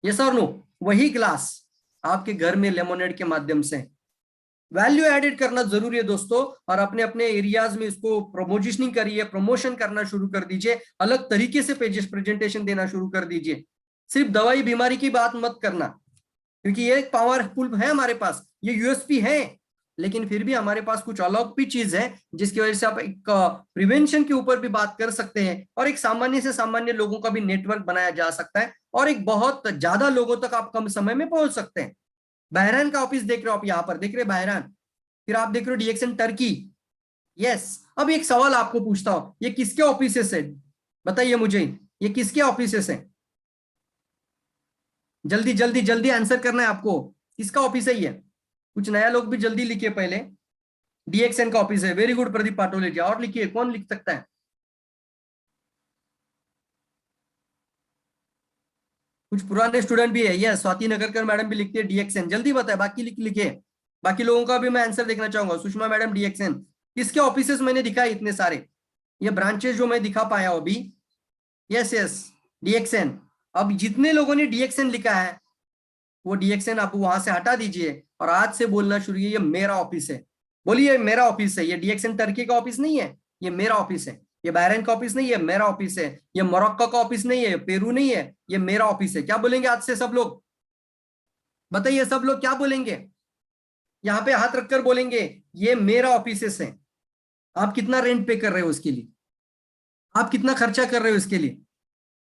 यस और नो? वही ग्लास आपके घर में लेमोनेड के माध्यम से। वैल्यू एडेड करना जरूरी है दोस्तों, और अपने अपने एरियाज में इसको प्रमोशनिंग करिए, प्रमोशन करना शुरू कर दीजिए, अलग तरीके से पेजेस प्रेजेंटेशन देना शुरू कर दीजिए। सिर्फ दवाई बीमारी की बात मत करना, क्योंकि ये एक पावरफुल है हमारे पास, ये यूएसपी है। लेकिन फिर भी हमारे पास कुछ अलग भी चीज है जिसकी वजह से आप एक प्रिवेंशन के ऊपर भी बात कर सकते हैं, और एक सामान्य से सामान्य लोगों का भी नेटवर्क बनाया जा सकता है, और एक बहुत ज्यादा लोगों तक आप कम समय में पहुंच सकते हैं। बहरान का ऑफिस देख रहे हो आप, यहाँ पर देख रहे हैं बहरान। फिर आप देख रहे हो डीएक्सएन टर्की। यस। अब एक सवाल आपको पूछता हूं, ये किसके ऑफिसेस है? बताइए मुझे, ये किसके ऑफिसेस है? जल्दी जल्दी जल्दी आंसर करना है आपको। किसका ऑफिस है ये? कुछ नया लोग भी जल्दी लिखिए पहले। डीएक्सएन का ऑफिस है। वेरी गुड प्रदीप पाटोले जी। और लिखिए, कौन लिख सकता है? कुछ पुराने स्टूडेंट भी है। यस, स्वाति नगरकर मैडम भी लिखती है डीएक्सएन। जल्दी बताए, बाकी लिखे। बाकी लोगों का भी मैं आंसर देखना चाहूंगा। Sushma madam DXN. किसके ऑफिसेस मैंने दिखाए इतने सारे? ये ब्रांचेस जो मैं दिखा पाया हूं अभी, यस यस, डीएक्सएन। अब जितने लोगों ने डीएक्सएन लिखा है वो डीएक्सएन आप वहां से हटा दीजिए और आज से बोलना शुरू कीजिए, ये मेरा ऑफिस है। बोलिए मेरा ऑफिस है। ये डीएक्सएन टर्की का ऑफिस नहीं है, ये मेरा ऑफिस है। ये बहरीन का ऑफिस नहीं है, मेरा ऑफिस है। ये मोरक्को का ऑफिस नहीं है, पेरू नहीं है, ये मेरा ऑफिस है। क्या बोलेंगे आज से सब लोग? बताइए सब लोग क्या बोलेंगे? यहाँ पे हाथ रखकर बोलेंगे ये मेरा ऑफिस है। आप कितना रेंट पे कर रहे हो उसके लिए? आप कितना खर्चा कर रहे हो इसके लिए?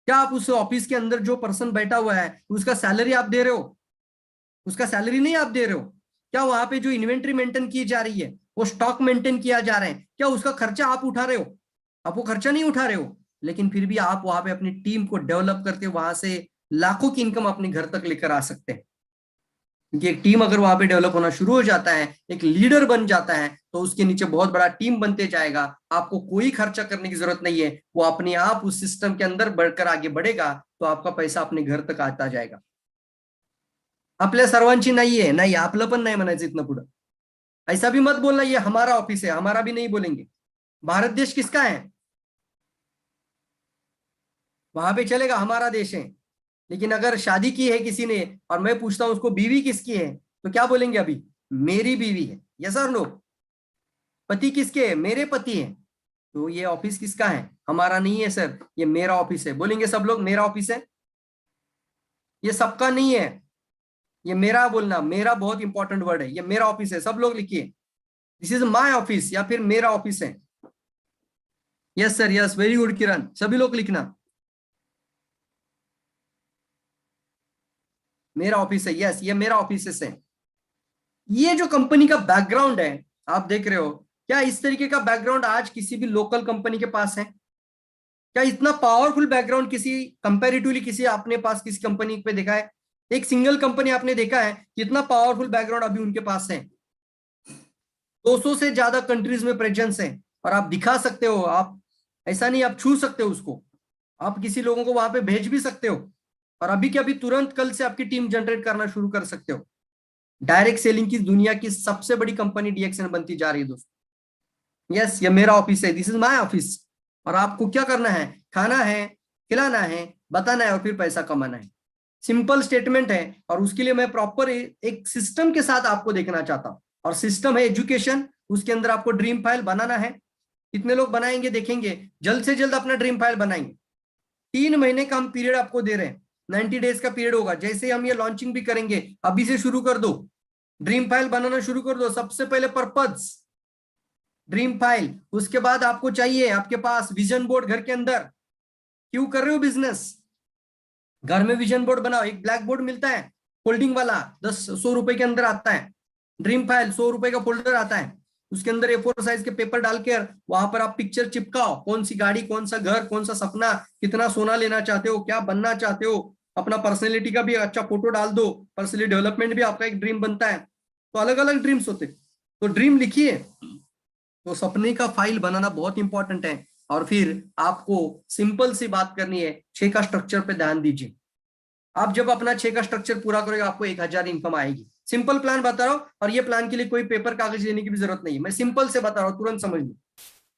क्या आप उस ऑफिस के अंदर जो पर्सन बैठा हुआ है उसका सैलरी आप दे रहे हो? उसका सैलरी नहीं आप दे रहे हो? क्या वहां पे जो इन्वेंट्री मेंटेन की जा रही है, वो स्टॉक मेंटेन किया जा रहा है, क्या उसका खर्चा आप उठा रहे हो? आप वो खर्चा नहीं उठा रहे हो, लेकिन फिर भी आप वहां पे अपनी टीम को डेवलप करके वहां से लाखों की इनकम अपने घर तक लेकर आ सकते हैं। क्योंकि एक टीम अगर वहां पे डेवलप होना शुरू हो जाता है, एक लीडर बन जाता है, तो उसके नीचे बहुत बड़ा टीम बनते जाएगा। आपको कोई खर्चा करने की जरूरत नहीं है, वो अपने आप उस सिस्टम के अंदर बढ़कर आगे बढ़ेगा, तो आपका पैसा अपने घर तक आता जाएगा। आपल्या सर्वांची नाहीये, नाही आपलं पण नाही म्हणायचं इथनं पुढं। ऐसा भी मत बोलना ये हमारा ऑफिस है, हमारा भी नहीं बोलेंगे। भारत देश किसका है? वहां पे चलेगा हमारा देश है। लेकिन अगर शादी की है किसी ने और मैं पूछता हूं उसको बीवी किसकी है, तो क्या बोलेंगे अभी? मेरी बीवी है। यस और नो? पति किसके है? मेरे पति है। तो ये ऑफिस किसका है? हमारा नहीं है सर, ये मेरा ऑफिस है। बोलेंगे सब लोग मेरा ऑफिस है। ये सबका नहीं है, ये मेरा बोलना, मेरा बहुत इंपॉर्टेंट वर्ड है। ये मेरा ऑफिस है, सब लोग लिखिए, दिस इज माई ऑफिस या फिर मेरा ऑफिस है। Yes sir, yes, very good Kiran, सभी लोग लिखना मेरा ऑफिस है। यस, ये मेरा ऑफिस है। ये जो कंपनी का बैकग्राउंड है आप देख रहे हो, क्या इस तरीके का बैकग्राउंड आज किसी भी लोकल कंपनी के पास है? क्या इतना पावरफुल बैकग्राउंड किसी कंपैरेटिवली किसी आपने पास किसी कंपनी पे देखा है? एक सिंगल कंपनी आपने देखा है कितना पावरफुल बैकग्राउंड अभी उनके पास है? 200 से ज्यादा कंट्रीज में प्रेजेंस है। और आप दिखा सकते हो, आप ऐसा नहीं आप छू सकते हो उसको, आप किसी लोगों को वहां पे भेज भी सकते हो। और अभी के अभी तुरंत कल से आपकी टीम जनरेट करना शुरू कर सकते हो। डायरेक्ट सेलिंग की दुनिया की सबसे बड़ी कंपनी डीएक्सएन बनती जा रही है दोस्तों। यस, ये मेरा ऑफिस है, दिस इज माय ऑफिस। और आपको क्या करना है? खाना है, खिलाना है, बताना है और फिर पैसा कमाना है। सिंपल स्टेटमेंट है। और उसके लिए मैं प्रॉपर एक सिस्टम के साथ आपको देखना चाहता हूं। और सिस्टम है एजुकेशन, उसके अंदर आपको ड्रीम फाइल बनाना है। कितने लोग बनाएंगे देखेंगे, जल्द से जल्द अपना ड्रीम फाइल बनाएंगे। 3 महीने का हम पीरियड आपको दे रहे हैं, 90 डेज का पीरियड होगा। जैसे हम ये लॉन्चिंग भी करेंगे, अभी से शुरू कर दो, ड्रीम फाइल बनाना शुरू कर दो। सबसे पहले पर्पज ड्रीम फाइल, उसके बाद आपको चाहिए आपके पास विजन बोर्ड घर के अंदर। क्यों कर रहे हो बिजनेस? घर में विजन बोर्ड बनाओ। एक ब्लैक बोर्ड मिलता है फोल्डिंग वाला, 10-100 रुपए के अंदर आता है। ड्रीम फाइल 100 रुपए का फोल्डर आता है, उसके अंदर A4 साइज के पेपर डाल के वहां पर आप पिक्चर चिपकाओ। कौन सी गाड़ी, कौन सा घर, कौन सा सपना, कितना सोना लेना चाहते हो, क्या बनना चाहते हो, अपना पर्सनैलिटी का भी अच्छा फोटो डाल दो। पर्सनैलिटी डेवलपमेंट भी आपका एक ड्रीम बनता है। तो अलग अलग ड्रीम्स होते, तो ड्रीम लिखिए। तो सपने का फाइल बनाना बहुत इंपॉर्टेंट है। और फिर आपको सिंपल सी बात करनी है, 6 का स्ट्रक्चर पे ध्यान दीजिए। आप जब अपना 6 का स्ट्रक्चर पूरा करोगे आपको 1000 इनकम आएगी। सिंपल प्लान बता रहा हूं, और ये प्लान के लिए कोई पेपर कागज लेने की भी जरूरत नहीं है, मैं सिंपल से बता रहा हूं, तुरंत समझ लो।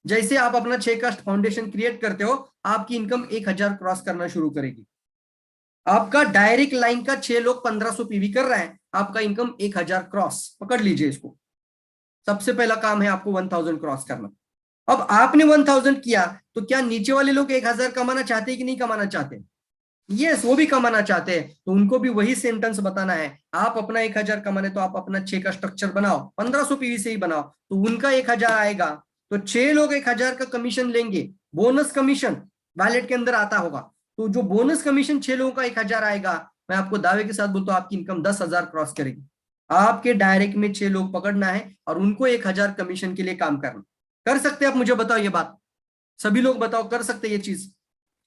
जैसे आप अपना 6 का फाउंडेशन क्रिएट करते हो, आपकी इनकम 1000 क्रॉस करना शुरू करेगी। आपका डायरेक्ट लाइन का 6 लोग 1500 पीवी कर रहे हैं, आपका इनकम 1000 क्रॉस, पकड़ लीजिए इसको। सबसे पहला काम है आपको 1000 क्रॉस करना। अब आपने 1000 किया, तो क्या नीचे वाले लोग 1000 कमाना चाहते हैं कि नहीं कमाना चाहते? यस, वो भी कमाना चाहते हैं। तो उनको भी वही सेंटेंस बताना है। आप अपना 1000 कमाने, तो आप अपना 6 का स्ट्रक्चर बनाओ, 1500 पीवी से ही बनाओ, तो उनका 1000 आएगा। तो 6 लोग 1000 का कमीशन लेंगे, बोनस कमीशन वैलेट के अंदर आता होगा। तो जो बोनस कमीशन 6 लोगों का 1000 आएगा, मैं आपको दावे के साथ बोलता हूं आपकी इनकम 10,000 क्रॉस करेगी। आपके डायरेक्ट में 6 लोग पकड़ना है और उनको 1000 कमीशन के लिए काम करना। कर सकते हैं आप? मुझे बताओ ये बात, सभी लोग बताओ, कर सकते ये चीज?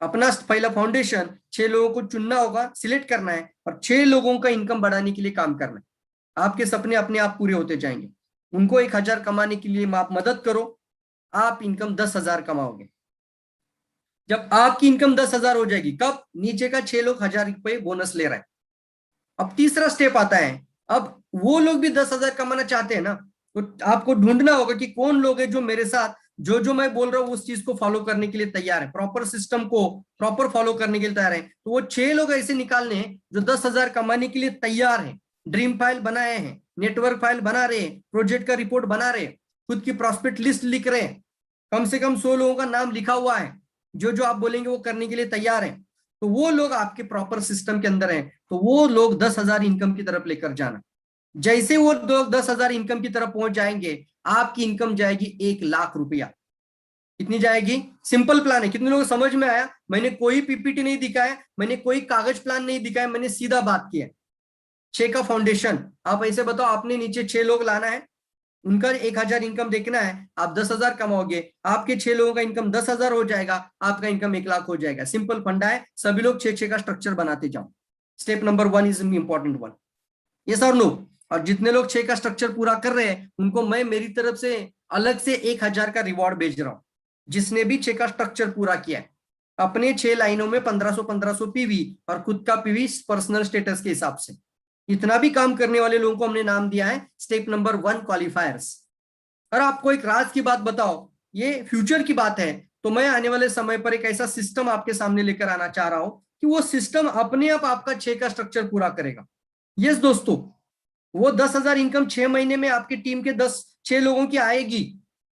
अपना पहला फाउंडेशन 6 लोगों को चुनना होगा, सिलेक्ट करना है और 6 लोगों का इनकम बढ़ाने के लिए काम करना है। आपके सपने अपने आप पूरे होते जाएंगे। उनको 1000 कमाने के लिए आप मदद करो, आप इनकम 10,000 कमाओगे। जब आपकी इनकम 10,000 हो जाएगी, कब? नीचे का 6 लोग 1000 रुपए बोनस ले रहे हैं। अब तीसरा स्टेप आता है, अब वो लोग भी 10,000 कमाना चाहते हैं ना, तो आपको ढूंढना होगा कि कौन लोग हैं जो मेरे साथ जो जो मैं बोल रहा हूँ उस चीज को फॉलो करने के लिए तैयार है, प्रॉपर सिस्टम को प्रॉपर फॉलो करने के लिए तैयार है, तो वो 6 लोग ऐसे निकालने हैं जो 10,000 कमाने के लिए तैयार है, ड्रीम फाइल बनाए हैं, नेटवर्क फाइल बना रहे हैं, प्रोजेक्ट का रिपोर्ट बना रहे हैं, खुद की प्रॉस्पेक्ट लिस्ट लिख रहे हैं, कम से कम 100 लोगों का नाम लिखा हुआ है, जो जो आप बोलेंगे वो करने के लिए तैयार है। तो वो लोग आपके प्रॉपर सिस्टम के अंदर हैं, तो वो लोग 10,000 इनकम की तरफ लेकर जाना। जैसे वो लोग 10,000 इनकम की तरफ पहुंच जाएंगे, आपकी इनकम जाएगी 1 लाख रुपया। कितनी जाएगी? सिंपल प्लान है। कितने लोगों को समझ में आया? मैंने कोई पीपीटी नहीं दिखाया, मैंने कोई कागज प्लान नहीं दिखाया, मैंने सीधा बात की है। 6 का फाउंडेशन। आप ऐसे बताओ, आपने नीचे 6 लोग लाना है, उनका 1,000 इनकम देखना है, आप 10,000 कमाओगे, आपके 6 लोगों का इनकम 10,000 हो जाएगा, आपका इनकम 1 लाख हो जाएगा। सिंपल फंडा है, सभी लोग 6-6 का स्ट्रक्चर बनाते जाओ। Step number 1 is important one. Yes और नो? और जितने लोग 6 का स्ट्रक्चर पूरा कर रहे हैं उनको मैं मेरी तरफ से अलग से 1,000 का रिवॉर्ड भेज रहा हूं, जिसने भी 6 का स्ट्रक्चर पूरा किया है। अपने 6 लाइनों में 1500 पीवी और खुद का पीवी पर्सनल स्टेटस के हिसाब से। इतना भी काम करने वाले लोगों को हमने नाम दिया है स्टेप नंबर 1 क्वालिफायर्स। और आपको एक राज की बात बताओ, ये फ्यूचर की बात है, तो मैं आने वाले समय पर एक ऐसा सिस्टम आपके सामने लेकर आना चाह रहा हूं कि वो सिस्टम अपने आप आपका 6 का स्ट्रक्चर पूरा करेगा। यस दोस्तों, वो 10,000 इनकम 6 महीने में आपकी टीम के 6 लोगों की आएगी,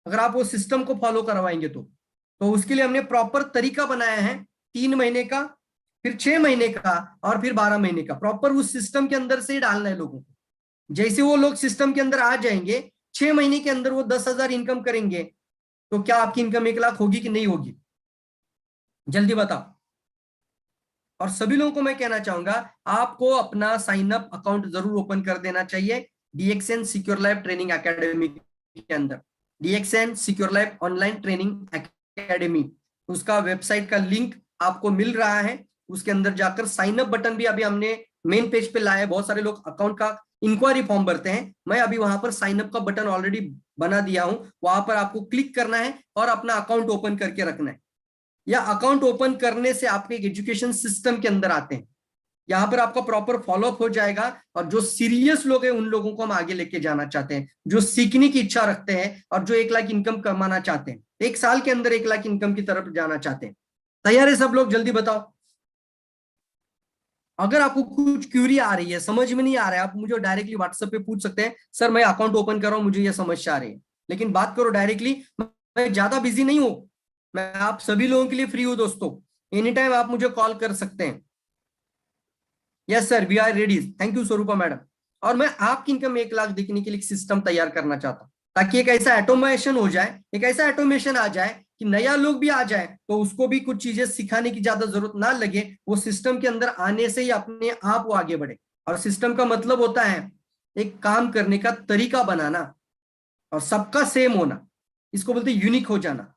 अगर आप वो सिस्टम को फॉलो करवाएंगे तो उसके लिए हमने प्रॉपर तरीका बनाया है, 3 महीने का, फिर 6 महीने का और फिर 12 महीने का। प्रॉपर उस सिस्टम के अंदर से ही डालना है लोगों को। जैसे वो लोग सिस्टम के अंदर आ जाएंगे, 6 महीने के अंदर वो 10,000 इनकम करेंगे, तो क्या आपकी इनकम 1 लाख होगी कि नहीं होगी? जल्दी बताओ। और सभी लोगों को मैं कहना चाहूंगा, आपको अपना साइन अप अकाउंट जरूर ओपन कर देना चाहिए DXN secure life training academy के अंदर। DXN secure life online training academy, उसका वेबसाइट का लिंक आपको मिल रहा है, उसके अंदर जाकर साइन अप बटन भी अभी हमने मेन पेज पे लाया है। बहुत सारे लोग अकाउंट का इंक्वायरी फॉर्म भरते हैं, मैं अभी वहां पर साइन अप का बटन ऑलरेडी बना दिया हूं, वहां पर आपको क्लिक करना है और अपना अकाउंट ओपन करके रखना है। या अकाउंट ओपन करने से आपके एक एजुकेशन सिस्टम के अंदर आते हैं, यहाँ पर आपका प्रॉपर फॉलोअप हो जाएगा। और जो सीरियस लोग हैं उन लोगों को हम आगे लेके जाना चाहते हैं, जो सीखने की इच्छा रखते हैं और जो 1 लाख इनकम कमाना चाहते हैं, 1 साल के अंदर 1 लाख इनकम की तरफ जाना चाहते हैं। तैयार है सब लोग? जल्दी बताओ। अगर आपको कुछ क्यूरी आ रही है, समझ में नहीं आ रहा है, आप मुझे डायरेक्टली व्हाट्सएप पे पूछ सकते हैं, सर मैं अकाउंट ओपन कर रहा हूं, मुझे ये समस्या आ रही है। लेकिन बात करो डायरेक्टली, मैं ज्यादा बिजी नहीं हूं, मैं आप सभी लोगों के लिए फ्री हूं दोस्तों, एनी टाइम आप मुझे कॉल कर सकते हैं। Yes sir, we are ready. Thank you Swarupa madam. और मैं आपकी इनकम 1 लाख देखने के लिए सिस्टम तैयार करना चाहता हूं, ताकि एक ऐसा ऑटोमेशन हो जाए, एक ऐसा ऑटोमेशन आ जाए कि नया लोग भी आ जाए तो उसको भी कुछ चीजें सिखाने की ज्यादा जरूरत ना लगे, वो सिस्टम के अंदर आने से ही अपने आप वो आगे बढ़े। और सिस्टम का मतलब होता है एक काम करने का तरीका बनाना और सबका सेम होना, इसको बोलते हैं यूनिक हो जाना।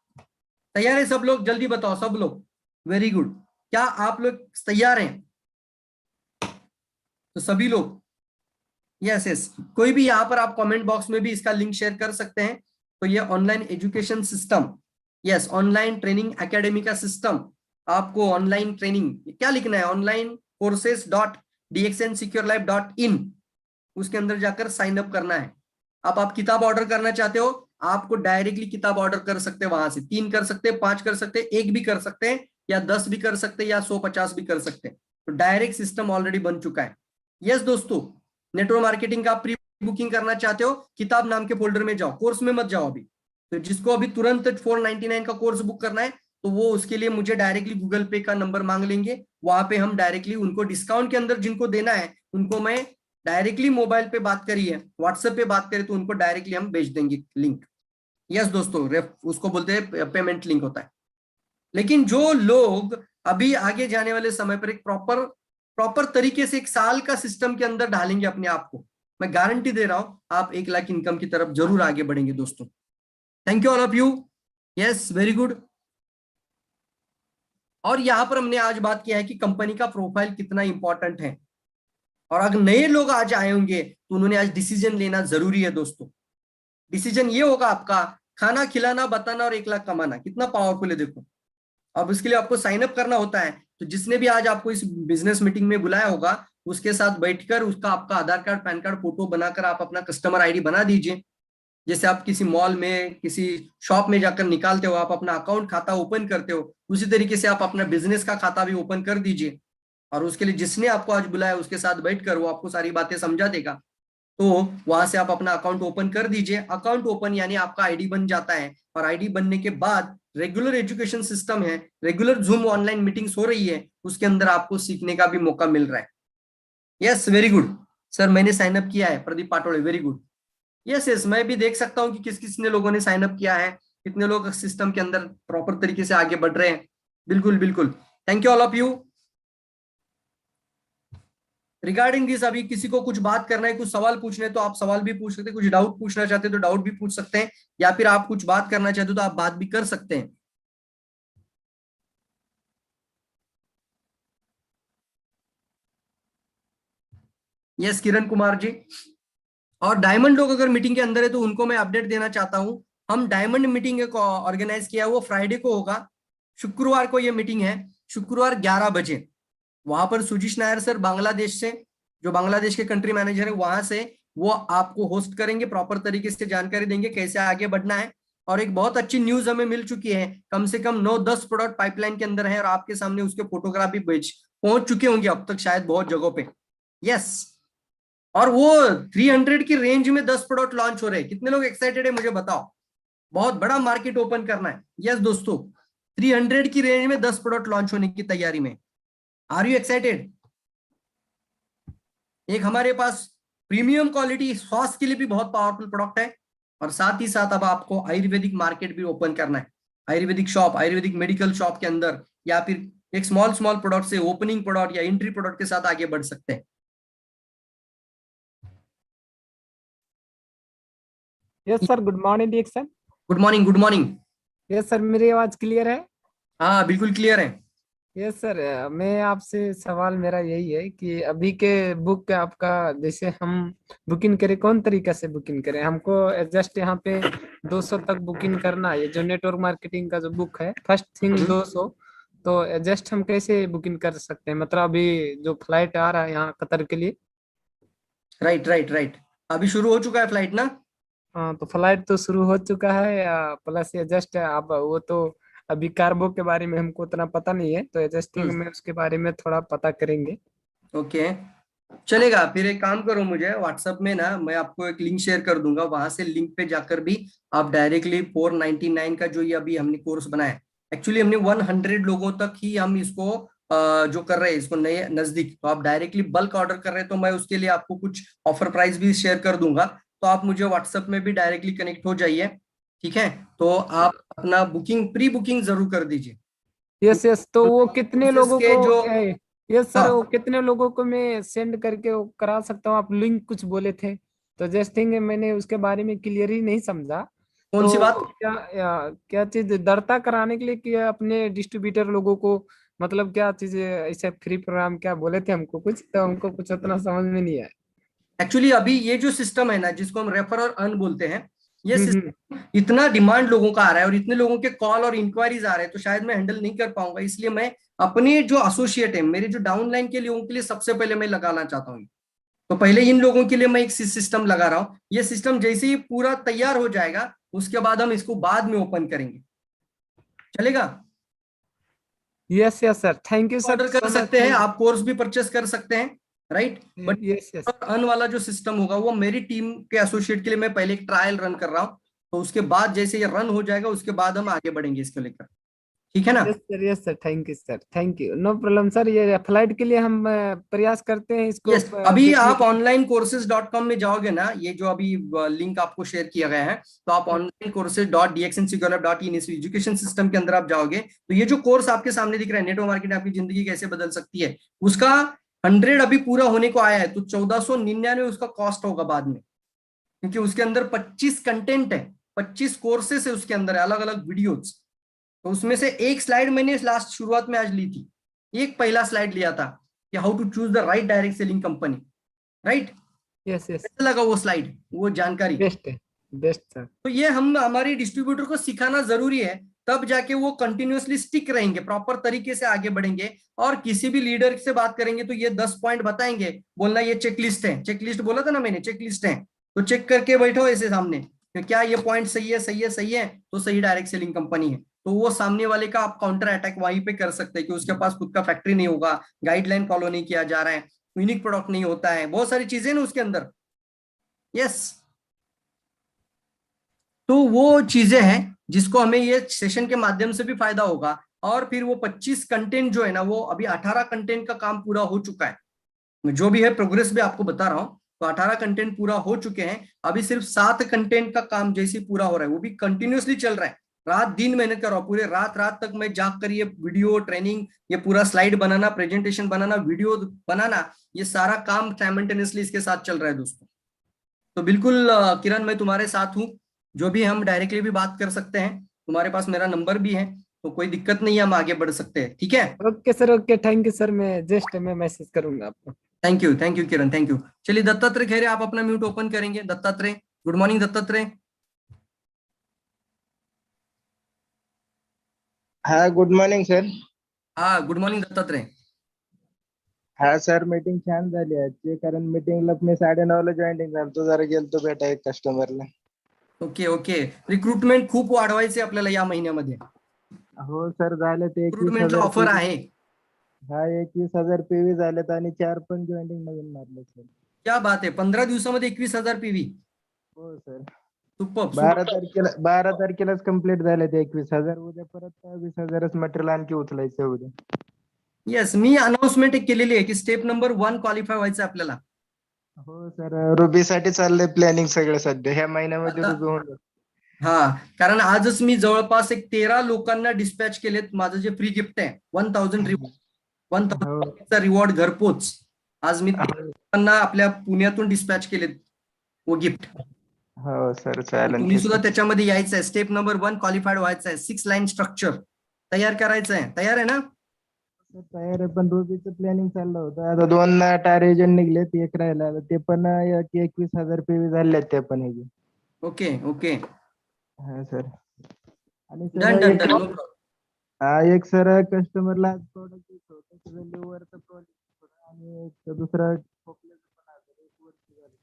तैयार है सब लोग? जल्दी बताओ सब लोग। Very good. क्या आप लोग तैयार हैं? तो सभी लोग यस यस, कोई भी यहाँ पर आप कमेंट बॉक्स में भी इसका लिंक शेयर कर सकते हैं। तो ये online education system, yes online training academy का सिस्टम, आपको ऑनलाइन ट्रेनिंग क्या लिखना है, ऑनलाइन कोर्सेस डॉट dxnsecureLife.in, उसके अंदर जाकर साइन अप करना है। आप किताब ऑर्डर करना चाहते हो, आपको डायरेक्टली किताब ऑर्डर कर सकते हैं, वहां से 3 कर सकते हैं, 5 कर सकते हैं, 1 भी कर सकते हैं, या 10 भी कर सकते हैं, या 150 भी कर सकते हैं। तो डायरेक्ट सिस्टम ऑलरेडी बन चुका है। यस दोस्तों, नेटवर्क मार्केटिंग का प्री बुकिंग करना चाहते हो, किताब नाम के फोल्डर में जाओ, कोर्स में मत जाओ अभी। तो जिसको अभी तुरंत 499 का कोर्स बुक करना है, तो वो उसके लिए मुझे डायरेक्टली गूगल पे का नंबर मांग लेंगे, वहां पे हम डायरेक्टली उनको डिस्काउंट के अंदर जिनको देना है उनको मैं डायरेक्टली मोबाइल पे बात करी है, व्हाट्सएप पे बात करें तो उनको डायरेक्टली हम भेज देंगे लिंक। यस दोस्तों, उसको बोलते हैं पेमेंट लिंक होता है। लेकिन जो लोग अभी आगे जाने वाले समय पर एक प्रॉपर प्रॉपर तरीके से 1 साल का सिस्टम के अंदर डालेंगे अपने आप को, मैं गारंटी दे रहा हूं आप 1 लाख इनकम की तरफ जरूर आगे बढ़ेंगे दोस्तों। Thank you all of you. Yes very good. और यहां पर हमने आज बात किया है कि कंपनी का प्रोफाइल कितना इंपॉर्टेंट है, और अगर नए लोग आज आए होंगे तो उन्होंने आज डिसीजन लेना जरूरी है दोस्तों। डिसीजन ये होगा आपका, खाना खिलाना बताना और 1 लाख कमाना, कितना पावरफुल है देखो। अब इसके लिए आपको साइन अप करना होता है, तो जिसने भी आज आपको इस बिजनेस मीटिंग में बुलाया होगा उसके साथ बैठकर उसका आपका आधार कार्ड पैन कार्ड फोटो बनाकर आप अपना कस्टमर आईडी बना दीजिए। जैसे आप किसी मॉल में, किसी शॉप में जाकर निकालते हो, आप अपना अकाउंट खाता ओपन करते हो, उसी तरीके से आप अपना बिजनेस का खाता भी ओपन कर दीजिए। और उसके लिए जिसने आपको आज बुलाया उसके साथ बैठकर वो आपको सारी बातें समझा देगा। तो वहां से आप अपना अकाउंट ओपन कर दीजिए। अकाउंट ओपन यानी आपका आईडी बन जाता है, और आईडी बनने के बाद रेगुलर एजुकेशन सिस्टम है, रेगुलर जूम ऑनलाइन मीटिंग्स हो रही है, उसके अंदर आपको सीखने का भी मौका मिल रहा है। यस, वेरी गुड सर, मैंने साइन अप किया है, Pradeep Patode, very good. Yes yes, मैं भी देख सकता हूँ कि किस किसने लोगों ने साइन अप किया है, कितने लोग सिस्टम के अंदर प्रॉपर तरीके से आगे बढ़ रहे हैं। बिल्कुल बिल्कुल, thank you all of you. Regarding this, अभी किसी को कुछ बात करना है, कुछ सवाल पूछने, तो आप सवाल भी पूछ सकते हैं, कुछ डाउट पूछना चाहते हैं तो डाउट भी पूछ सकते हैं, या फिर आप कुछ बात करना चाहते हो तो आप बात भी कर सकते हैं। यस किरण कुमार जी। और डायमंड लोग अगर मीटिंग के अंदर है तो उनको मैं अपडेट देना चाहता हूं। हम डायमंड मीटिंग को ऑर्गेनाइज किया, वो फ्राइडे को होगा। शुक्रवार को ये मीटिंग है, शुक्रवार 11 बजे। वहां पर सुजीश नायर सर बांग्लादेश से, जो बांग्लादेश के कंट्री मैनेजर है वहां से, वो आपको होस्ट करेंगे, प्रॉपर तरीके से जानकारी देंगे कैसे आगे बढ़ना है। और एक बहुत अच्छी न्यूज हमें मिल चुकी है, कम से कम 9-10 प्रोडक्ट पाइपलाइन के अंदर है, और आपके सामने उसके फोटोग्राफ भी पहुंच चुके होंगे अब तक शायद बहुत जगहों पे। यस, और वो 300 की रेंज में 10 प्रोडक्ट लॉन्च हो रहे हैं। कितने लोग एक्साइटेड है मुझे बताओ। बहुत बड़ा मार्केट ओपन करना है। यस दोस्तों, 300 की रेंज में 10 प्रोडक्ट लॉन्च होने की तैयारी में। Are you excited? एक हमारे पास प्रीमियम क्वालिटी स्वास्थ्य के लिए भी बहुत पावरफुल प्रोडक्ट है, और साथ ही साथ अब आपको आयुर्वेदिक मार्केट भी ओपन करना है। Ayurvedic shop, Ayurvedic medical shop के अंदर, या फिर एक स्मॉल स्मॉल प्रोडक्ट से ओपनिंग प्रोडक्ट या एंट्री प्रोडक्ट के साथ आगे बढ़ सकते हैं। Yes sir, good morning DXN. Good morning, good morning. Yes sir, मेरी आवाज क्लियर है? हाँ बिल्कुल क्लियर है। यस सर, मैं आपसे सवाल मेरा यही है कि अभी के बुक आपका, जैसे हम बुकिंग करें, कौन तरीका से बुकिंग करें? हमको जस्ट यहाँ पे 200 तक बुकिंग करना है। ये जो नेटवर्क मार्केटिंग का जो बुक है, फर्स्ट थिंग 200, तो जस्ट हम कैसे बुकिंग कर सकते हैं? मतलब अभी जो फ्लाइट आ रहा है यहाँ कतर के लिए। राइट राइट राइट, अभी शुरू हो चुका है फ्लाइट ना। हाँ, तो फ्लाइट तो शुरू हो चुका है, या प्लस ये जस्ट आप वो तो अभी कार्गो के बारे में हमको उतना पता नहीं है, तो एडजस्टिंग हम्म। में उसके बारे में थोड़ा पता करेंगे। ओके, चलेगा। फिर एक काम करो, मुझे व्हाट्सएप में ना मैं आपको एक लिंक शेयर कर दूंगा, वहां से लिंक पे जाकर भी आप डायरेक्टली 499 का जो ये अभी हमने कोर्स बनाया है, एक्चुअली हमने 100 लोगों तक ही हम इसको जो कर रहे हैं इसको नए नजदीक, तो आप डायरेक्टली बल्क ऑर्डर कर रहे हैं तो मैं उसके लिए आपको कुछ ऑफर प्राइस भी शेयर कर दूंगा। तो आप मुझे व्हाट्सएप में भी डायरेक्टली कनेक्ट हो जाइए, ठीक है। तो आप अपना बुकिंग, प्री बुकिंग जरूर कर दीजिए। यस यस, तो वो कितने कोर्सेज लोगों के को जो, यस सर, वो हाँ, कितने लोगों को मैं सेंड करके वो करा सकता हूँ? आप लिंक कुछ बोले थे, तो जस्ट थिंग मैंने उसके बारे में क्लियर ही नहीं समझा। कौन सी तो बात? क्या क्या चीज दरता कराने के लिए कि अपने डिस्ट्रीब्यूटर लोगों को, मतलब क्या चीज ऐसे फ्री प्रोग्राम क्या बोले थे हमको कुछ, तो हमको कुछ उतना समझ में नहीं आया। एक्चुअली अभी ये जो सिस्टम है ना, जिसको हम रेफर और अर्न बोलते हैं, ये हम्म। सिस्टम इतना डिमांड लोगों का आ रहा है और इतने लोगों के कॉल और इंक्वायरीज आ रहे हैं, तो शायद मैं हैंडल नहीं कर पाऊंगा। इसलिए मैं अपने जो एसोसिएट है, मेरे जो डाउनलाइन के लोगों के लिए सबसे पहले मैं लगाना चाहता हूँ। तो पहले इन लोगों के लिए मैं एक सिस्टम लगा रहा हूँ। ये सिस्टम जैसे ही पूरा तैयार हो जाएगा उसके बाद हम इसको बाद में ओपन करेंगे, चलेगा। Yes yes sir, thank you sir order कर सो मच। सकते हैं, आप कोर्स भी परचेस कर सकते हैं, right. But yes yes. Earn वाला जो सिस्टम होगा वो मेरी टीम के एसोसिएट के लिए मैं पहले एक ट्रायल रन कर रहा हूँ, तो उसके बाद जैसे ये रन हो जाएगा उसके बाद हम आगे बढ़ेंगे इसको लेकर, ठीक है ना। Yes sir, thank you sir, thank you, no problem sir. ये फ्लाइट के लिए हम प्रयास करते हैं इसको यस, अभी देखने आप के ऑनलाइन कोर्सेज डॉट कॉम में जाओगे ना, ये जो अभी लिंक आपको शेयर किया गया है, तो आप लिए। ऑनलाइन कोर्सेज डॉट dxnsecureLab.in इस एजुकेशन सिस्टम के अंदर आप जाओगे, तो ये जो कोर्स आपके सामने दिख रहा है, नेटवर्क मार्केटिंग आपकी जिंदगी कैसे बदल सकती है, उसका 100 अभी पूरा होने को आया है, तो 1499 उसका कॉस्ट होगा बाद में, क्योंकि उसके अंदर 25 कंटेंट है, 25 कोर्सेस है उसके अंदर, अलग अलग वीडियोस। तो उसमें से एक स्लाइड मैंने लास्ट शुरुआत में आज ली थी, एक पहला स्लाइड लिया था कि how to choose the right direct selling company, right. Yes yes, कैसा लगा वो स्लाइड, वो जानकारी? बेस्ट है, बेस्ट सर। तो ये हम हमारे डिस्ट्रीब्यूटर को सिखाना जरूरी है, तब जाके वो कंटिन्यूअसली स्टिक रहेंगे, प्रॉपर तरीके से आगे बढ़ेंगे। और किसी भी लीडर से बात करेंगे तो ये 10 पॉइंट बताएंगे, बोलना ये चेकलिस्ट है, चेकलिस्ट बोला था ना मैंने, चेकलिस्ट है, तो चेक करके बैठो ऐसे सामने, कि क्या ये पॉइंट सही है, सही है, सही है, तो सही डायरेक्ट सेलिंग कंपनी है। तो वो सामने वाले का आप काउंटर अटैक वहीं पे कर सकते हैं कि उसके पास खुद का फैक्ट्री नहीं होगा, गाइडलाइन फॉलो नहीं किया जा रहा है, यूनिक प्रोडक्ट नहीं होता है, बहुत सारी चीजें ना उसके अंदर। यस, तो वो चीजें हैं जिसको हमें ये सेशन के माध्यम से भी फायदा होगा। और फिर वो 25 कंटेंट जो है ना, वो अभी 18 कंटेंट का काम पूरा हो चुका है, जो भी है प्रोग्रेस भी आपको बता रहा हूँ। तो 18 कंटेंट पूरा हो चुके हैं, अभी सिर्फ 7 कंटेंट का काम जैसे पूरा हो रहा है, वो भी कंटिन्यूअसली चल रहा है। रात दिन मेहनत कर रहा हूँ, पूरे रात रात तक मैं जाग कर ये वीडियो ट्रेनिंग, ये पूरा स्लाइड बनाना, प्रेजेंटेशन बनाना, वीडियो बनाना, ये सारा काम साइमल्टेनियसली इसके साथ चल रहा है दोस्तों। तो बिल्कुल किरण, मैं तुम्हारे साथ हूँ, जो भी हम डायरेक्टली भी बात कर सकते हैं, तुम्हारे पास मेरा नंबर भी है, तो कोई दिक्कत नहीं है, हम आगे बढ़ सकते हैं, ठीक है। Okay sir, okay, thank you sir, मैं जस्ट मैं मैसेज करूंगा आपको। Thank you Kiran, thank you. चलिए दत्तात्रेय खैरे, आप अपना म्यूट ओपन करेंगे। Dattatreya, good morning Dattatreya. हाँ, गुड मॉर्निंग सर. हाँ, गुड मॉर्निंग दत्तात्रेय। हा सर, मीटिंग छान झाली आजची. कारण मीटिंगला मी 9:30ला जॉईनिंग झालो, जरा गेलतो भेटा एक कस्टमरला. ओके ओके, रिक्रुटमेंट खूप वाढवायचे आपल्याला या महिन्यामध्ये, हो सर, झाले ते रिक्रुटमेंटला 21,000 ऑफर PV. आहे। हा, 21,000 PV झालेत आणि 4 पण जॉईनिंग नवीन मारले सर. क्या बात आहे, 15 दिवसामध्ये 21,000 पीव्ही। हो सर. सुपर 12 तारखेलाच कंप्लीट झाले ते 21,000. उद्या परत 20,000च मटेरियल आणखी उचलायचं उद्या. येस, मी अनाउन्समेंट एक केलेली आहे की स्टेप नंबर 1 क्वालिफाय व्हायचं आपल्याला। हो सर, रुबीसाठी चाललंय प्लॅनिंग सगळं सध्या. ह्या महिन्यामध्ये आता रुबी होणार. हा, कारण आजच मी जवळपास एक 13 लोकांना डिस्पॅच केलेत, माझं जे फ्री गिफ्ट आहे 1000 हो 1000 रिवॉर्ड घरपोच, आज मी 13 हो लोकांना आपल्या पुण्यातून डिस्पॅच केलेत वो गिफ्ट। हो सर, चालेल तुम्ही की सुद्धा सर. त्याच्यामध्ये यायचं आहे, स्टेप नंबर 1 क्वालिफाईड व्हायचं आहे, 6 लाईन स्ट्रक्चर तयार करायचं आहे, तयार आहे ना। तयार आहे, पण रुबीचं प्लॅनिंग चाललं होतं. आता 2 टायर एजंट निघलेत, एक राहिला. आता ते पण 21,000 PV झालेत ते पण ह्याचे. ओके ओके, हा सर. आणि सर डन डन एक डन, नो प्रॉब्लेम। एक सर कस्टमरला प्रोडक्ट होतं, त्याचं लिव्हरचं प्रॉब्लेम आणि एक दुसरा खोकल्याचं पण आजार, 1 वर्ष झालं.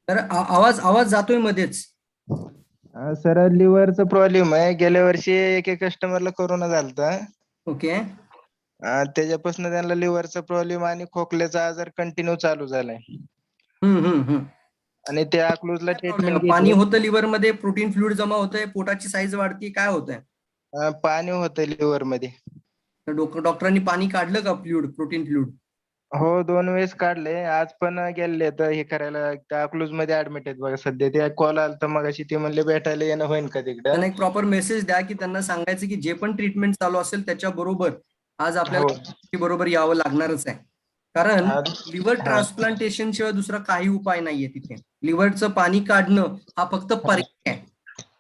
तर आवाज आवाज जातोय मध्येच। सर, लिव्हरचा प्रॉब्लेम आहे. गेल्या वर्षी एका कस्टमरला कोरोना झालता. ओके, त्याच्यापासून त्यांना लिव्हरचा प्रॉब्लेम आणि खोकल्याचा आजार कंटिन्यू चालू झालाय. हम्म, आणि ते अकलूजला काय प्रॉब्लेम ट्रीटमेंट आहे, पाणी घेतली. होतं लिव्हर मध्ये, प्रोटीन फ्लुइड जमा होतंय, पोटाची साईज वाढती, काय होतंय? पाणी होतं लिव्हर मध्ये. तर डॉक्टरांनी पाणी काढलं का, फ्लुइड, प्रोटीन फ्लुइड? हो, 2 वेळेस काढले. आज पण गेले तर हे करायला, अकलूज मध्ये ऍडमिट आहेत बघा सध्या. ते कॉल आलता मगाशी, ते म्हणले भेटायला येणं होईल का तिकडं. त्यांना एक प्रॉपर मेसेज द्या की त्यांना सांगायचं की जे पण ट्रीटमेंट चालू असेल त्याच्या बरोबर आज हो आपल्याला बरोबर यावं लागणारच आहे, कारण हा लिव्हर हा ट्रान्सप्लांटेशन शिवाय दुसरा काही उपाय नाहीये तिथे। लिव्हरचं पाणी काढणं हा फक्त पर्याय आहे,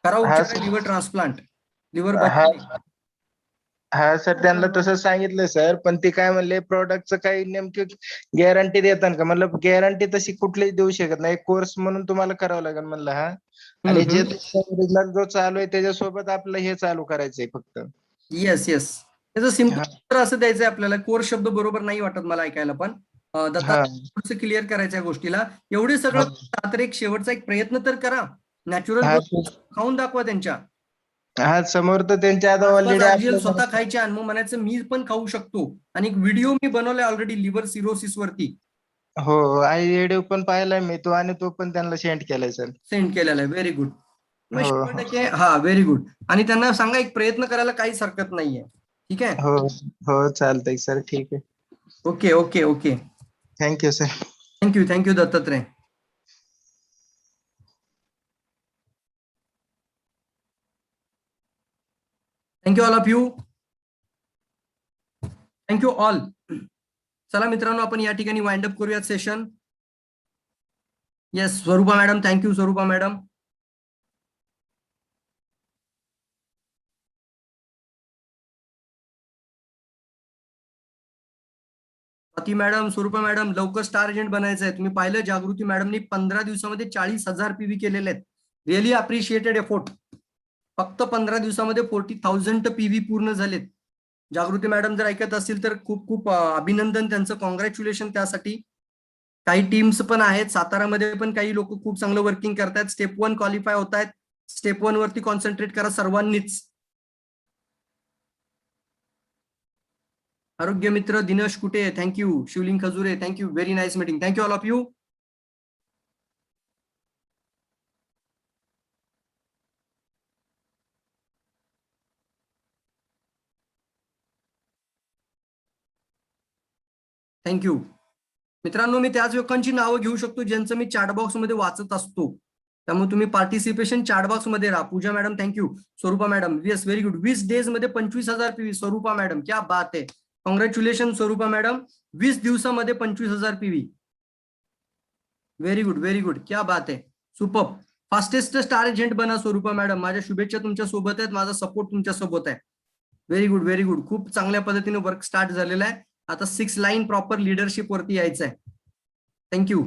खरा हा उपचार आहे लिव्हर ट्रान्सप्लांट, लिव्हर हा बचावणे। हा सर, त्यांना तसं सांगितलं सर, पण ते काय म्हणले प्रोडक्टचं काही नेमकी गॅरंटी देतात का. म्हणलं गॅरंटी तशी कुठलीच देऊ शकत नाही, कोर्स म्हणून तुम्हाला करावं लागेल म्हणलं. हा, आणि जे ओरिजिनल जो चालू आहे त्याच्यासोबत आपलं हे चालू करायचंय फक्त. येस येस, त्याचं हा सिम्पल असं द्यायचंय आपल्याला। कोर्स शब्द बरोबर नाही वाटत मला ऐकायला, पण हा दत्ता क्लिअर करायच्या गोष्टीला एवढे हा सगळं तर एक शेवटचा एक प्रयत्न तर करा, नॅचरल हा गोष्टी खाऊन दाखवा त्यांच्या। हा, समोर तर त्यांच्या आता 5-5 ऑलरेडी RGL आपलं. स्वतः खायचे आणि मग म्हणायचं मी पण खाऊ शकतो। आणि एक व्हिडिओ मी बनवलाय ऑलरेडी लिव्हर सिरोसिस वरती, हो, आई व्हिडिओ पण पाहिलाय मी तो, आणि तो पण त्यांना सेंड केलाय सर. सेंड केलेला आहे, व्हेरी गुड। मग हो 100%, हा व्हेरी गुड। आणि त्यांना सांगा एक प्रयत्न करायला काहीच हरकत नाहीये, ठीक आहे। हो हो, चालतंय सर, ठीक आहे. Okay okay okay, thank you sir. Thank you Dattatray. Thank you all of you, thank you all. चला मित्रांनो, आपण या ठिकाणी वाइंड अप करूयात सेशन। येस, स्वरूपा मॅडम, थँक्यू स्वरूपा मॅडम। स्वाती मॅडम, स्वरूपा मॅडम, लवकर स्टार एजंट बनायचं आहे। तुम्ही पाहिलं जागृती मॅडमनी 15 दिवसामध्ये 40,000 पीव्ही केलेले आहेत, रिअली अप्रिशिएटेड एफोर्ट। फक्त 15 दिवसामध्ये 40,000 पीव्ही पूर्ण झालेत। जागृती मॅडम जर ऐकत असतील तर खूप खूप अभिनंदन त्यांचं, कॉंग्रॅच्युलेशन त्यासाठी। काही टीम्स पण आहेत सातारामध्ये, पण काही लोक खूप चांगलं वर्किंग करतायत. स्टेप 1 क्वालिफाय होत आहेत. स्टेप 1 वरती कॉन्सन्ट्रेट करा सर्वांनीच. आरोग्य मित्र दिनेश कुटे, thank you. Shivling Khajure, thank you. Very nice meeting. Thank you all of you. Thank you. मित्रांनो, मी त्याच लोकांची नावं घेऊ शकतो ज्यांचं मी चॅटबॉक्स मध्ये वाचत असतो. त्यामुळे तुम्ही पार्टिसिपेशन चॅटबॉक्स मध्ये राहा. पूजा मॅडम थँक्यू. स्वरूपा madam yes very good. 20 days मध्ये 25,000 पीव्ही. स्वरूपा मॅडम क्या बात आहे. कॉंग्रॅच्युलेशन स्वरूपा मॅडम. 20 दिवसामध्ये 25,000 PV. Very good very good. क्या बात आहे. सुपर. फास्टेस्ट स्टार एजंट बना स्वरूपा मॅडम. माझ्या शुभेच्छा तुमच्या सोबत आहेत. माझा सपोर्ट तुमच्या सोबत आहे. Very good very good. खूप चांगल्या पद्धतीने वर्क स्टार्ट झालेला आहे. आता 6 लाईन प्रॉपर लिडरशिप वरती यायचं आहे. थँक्यू.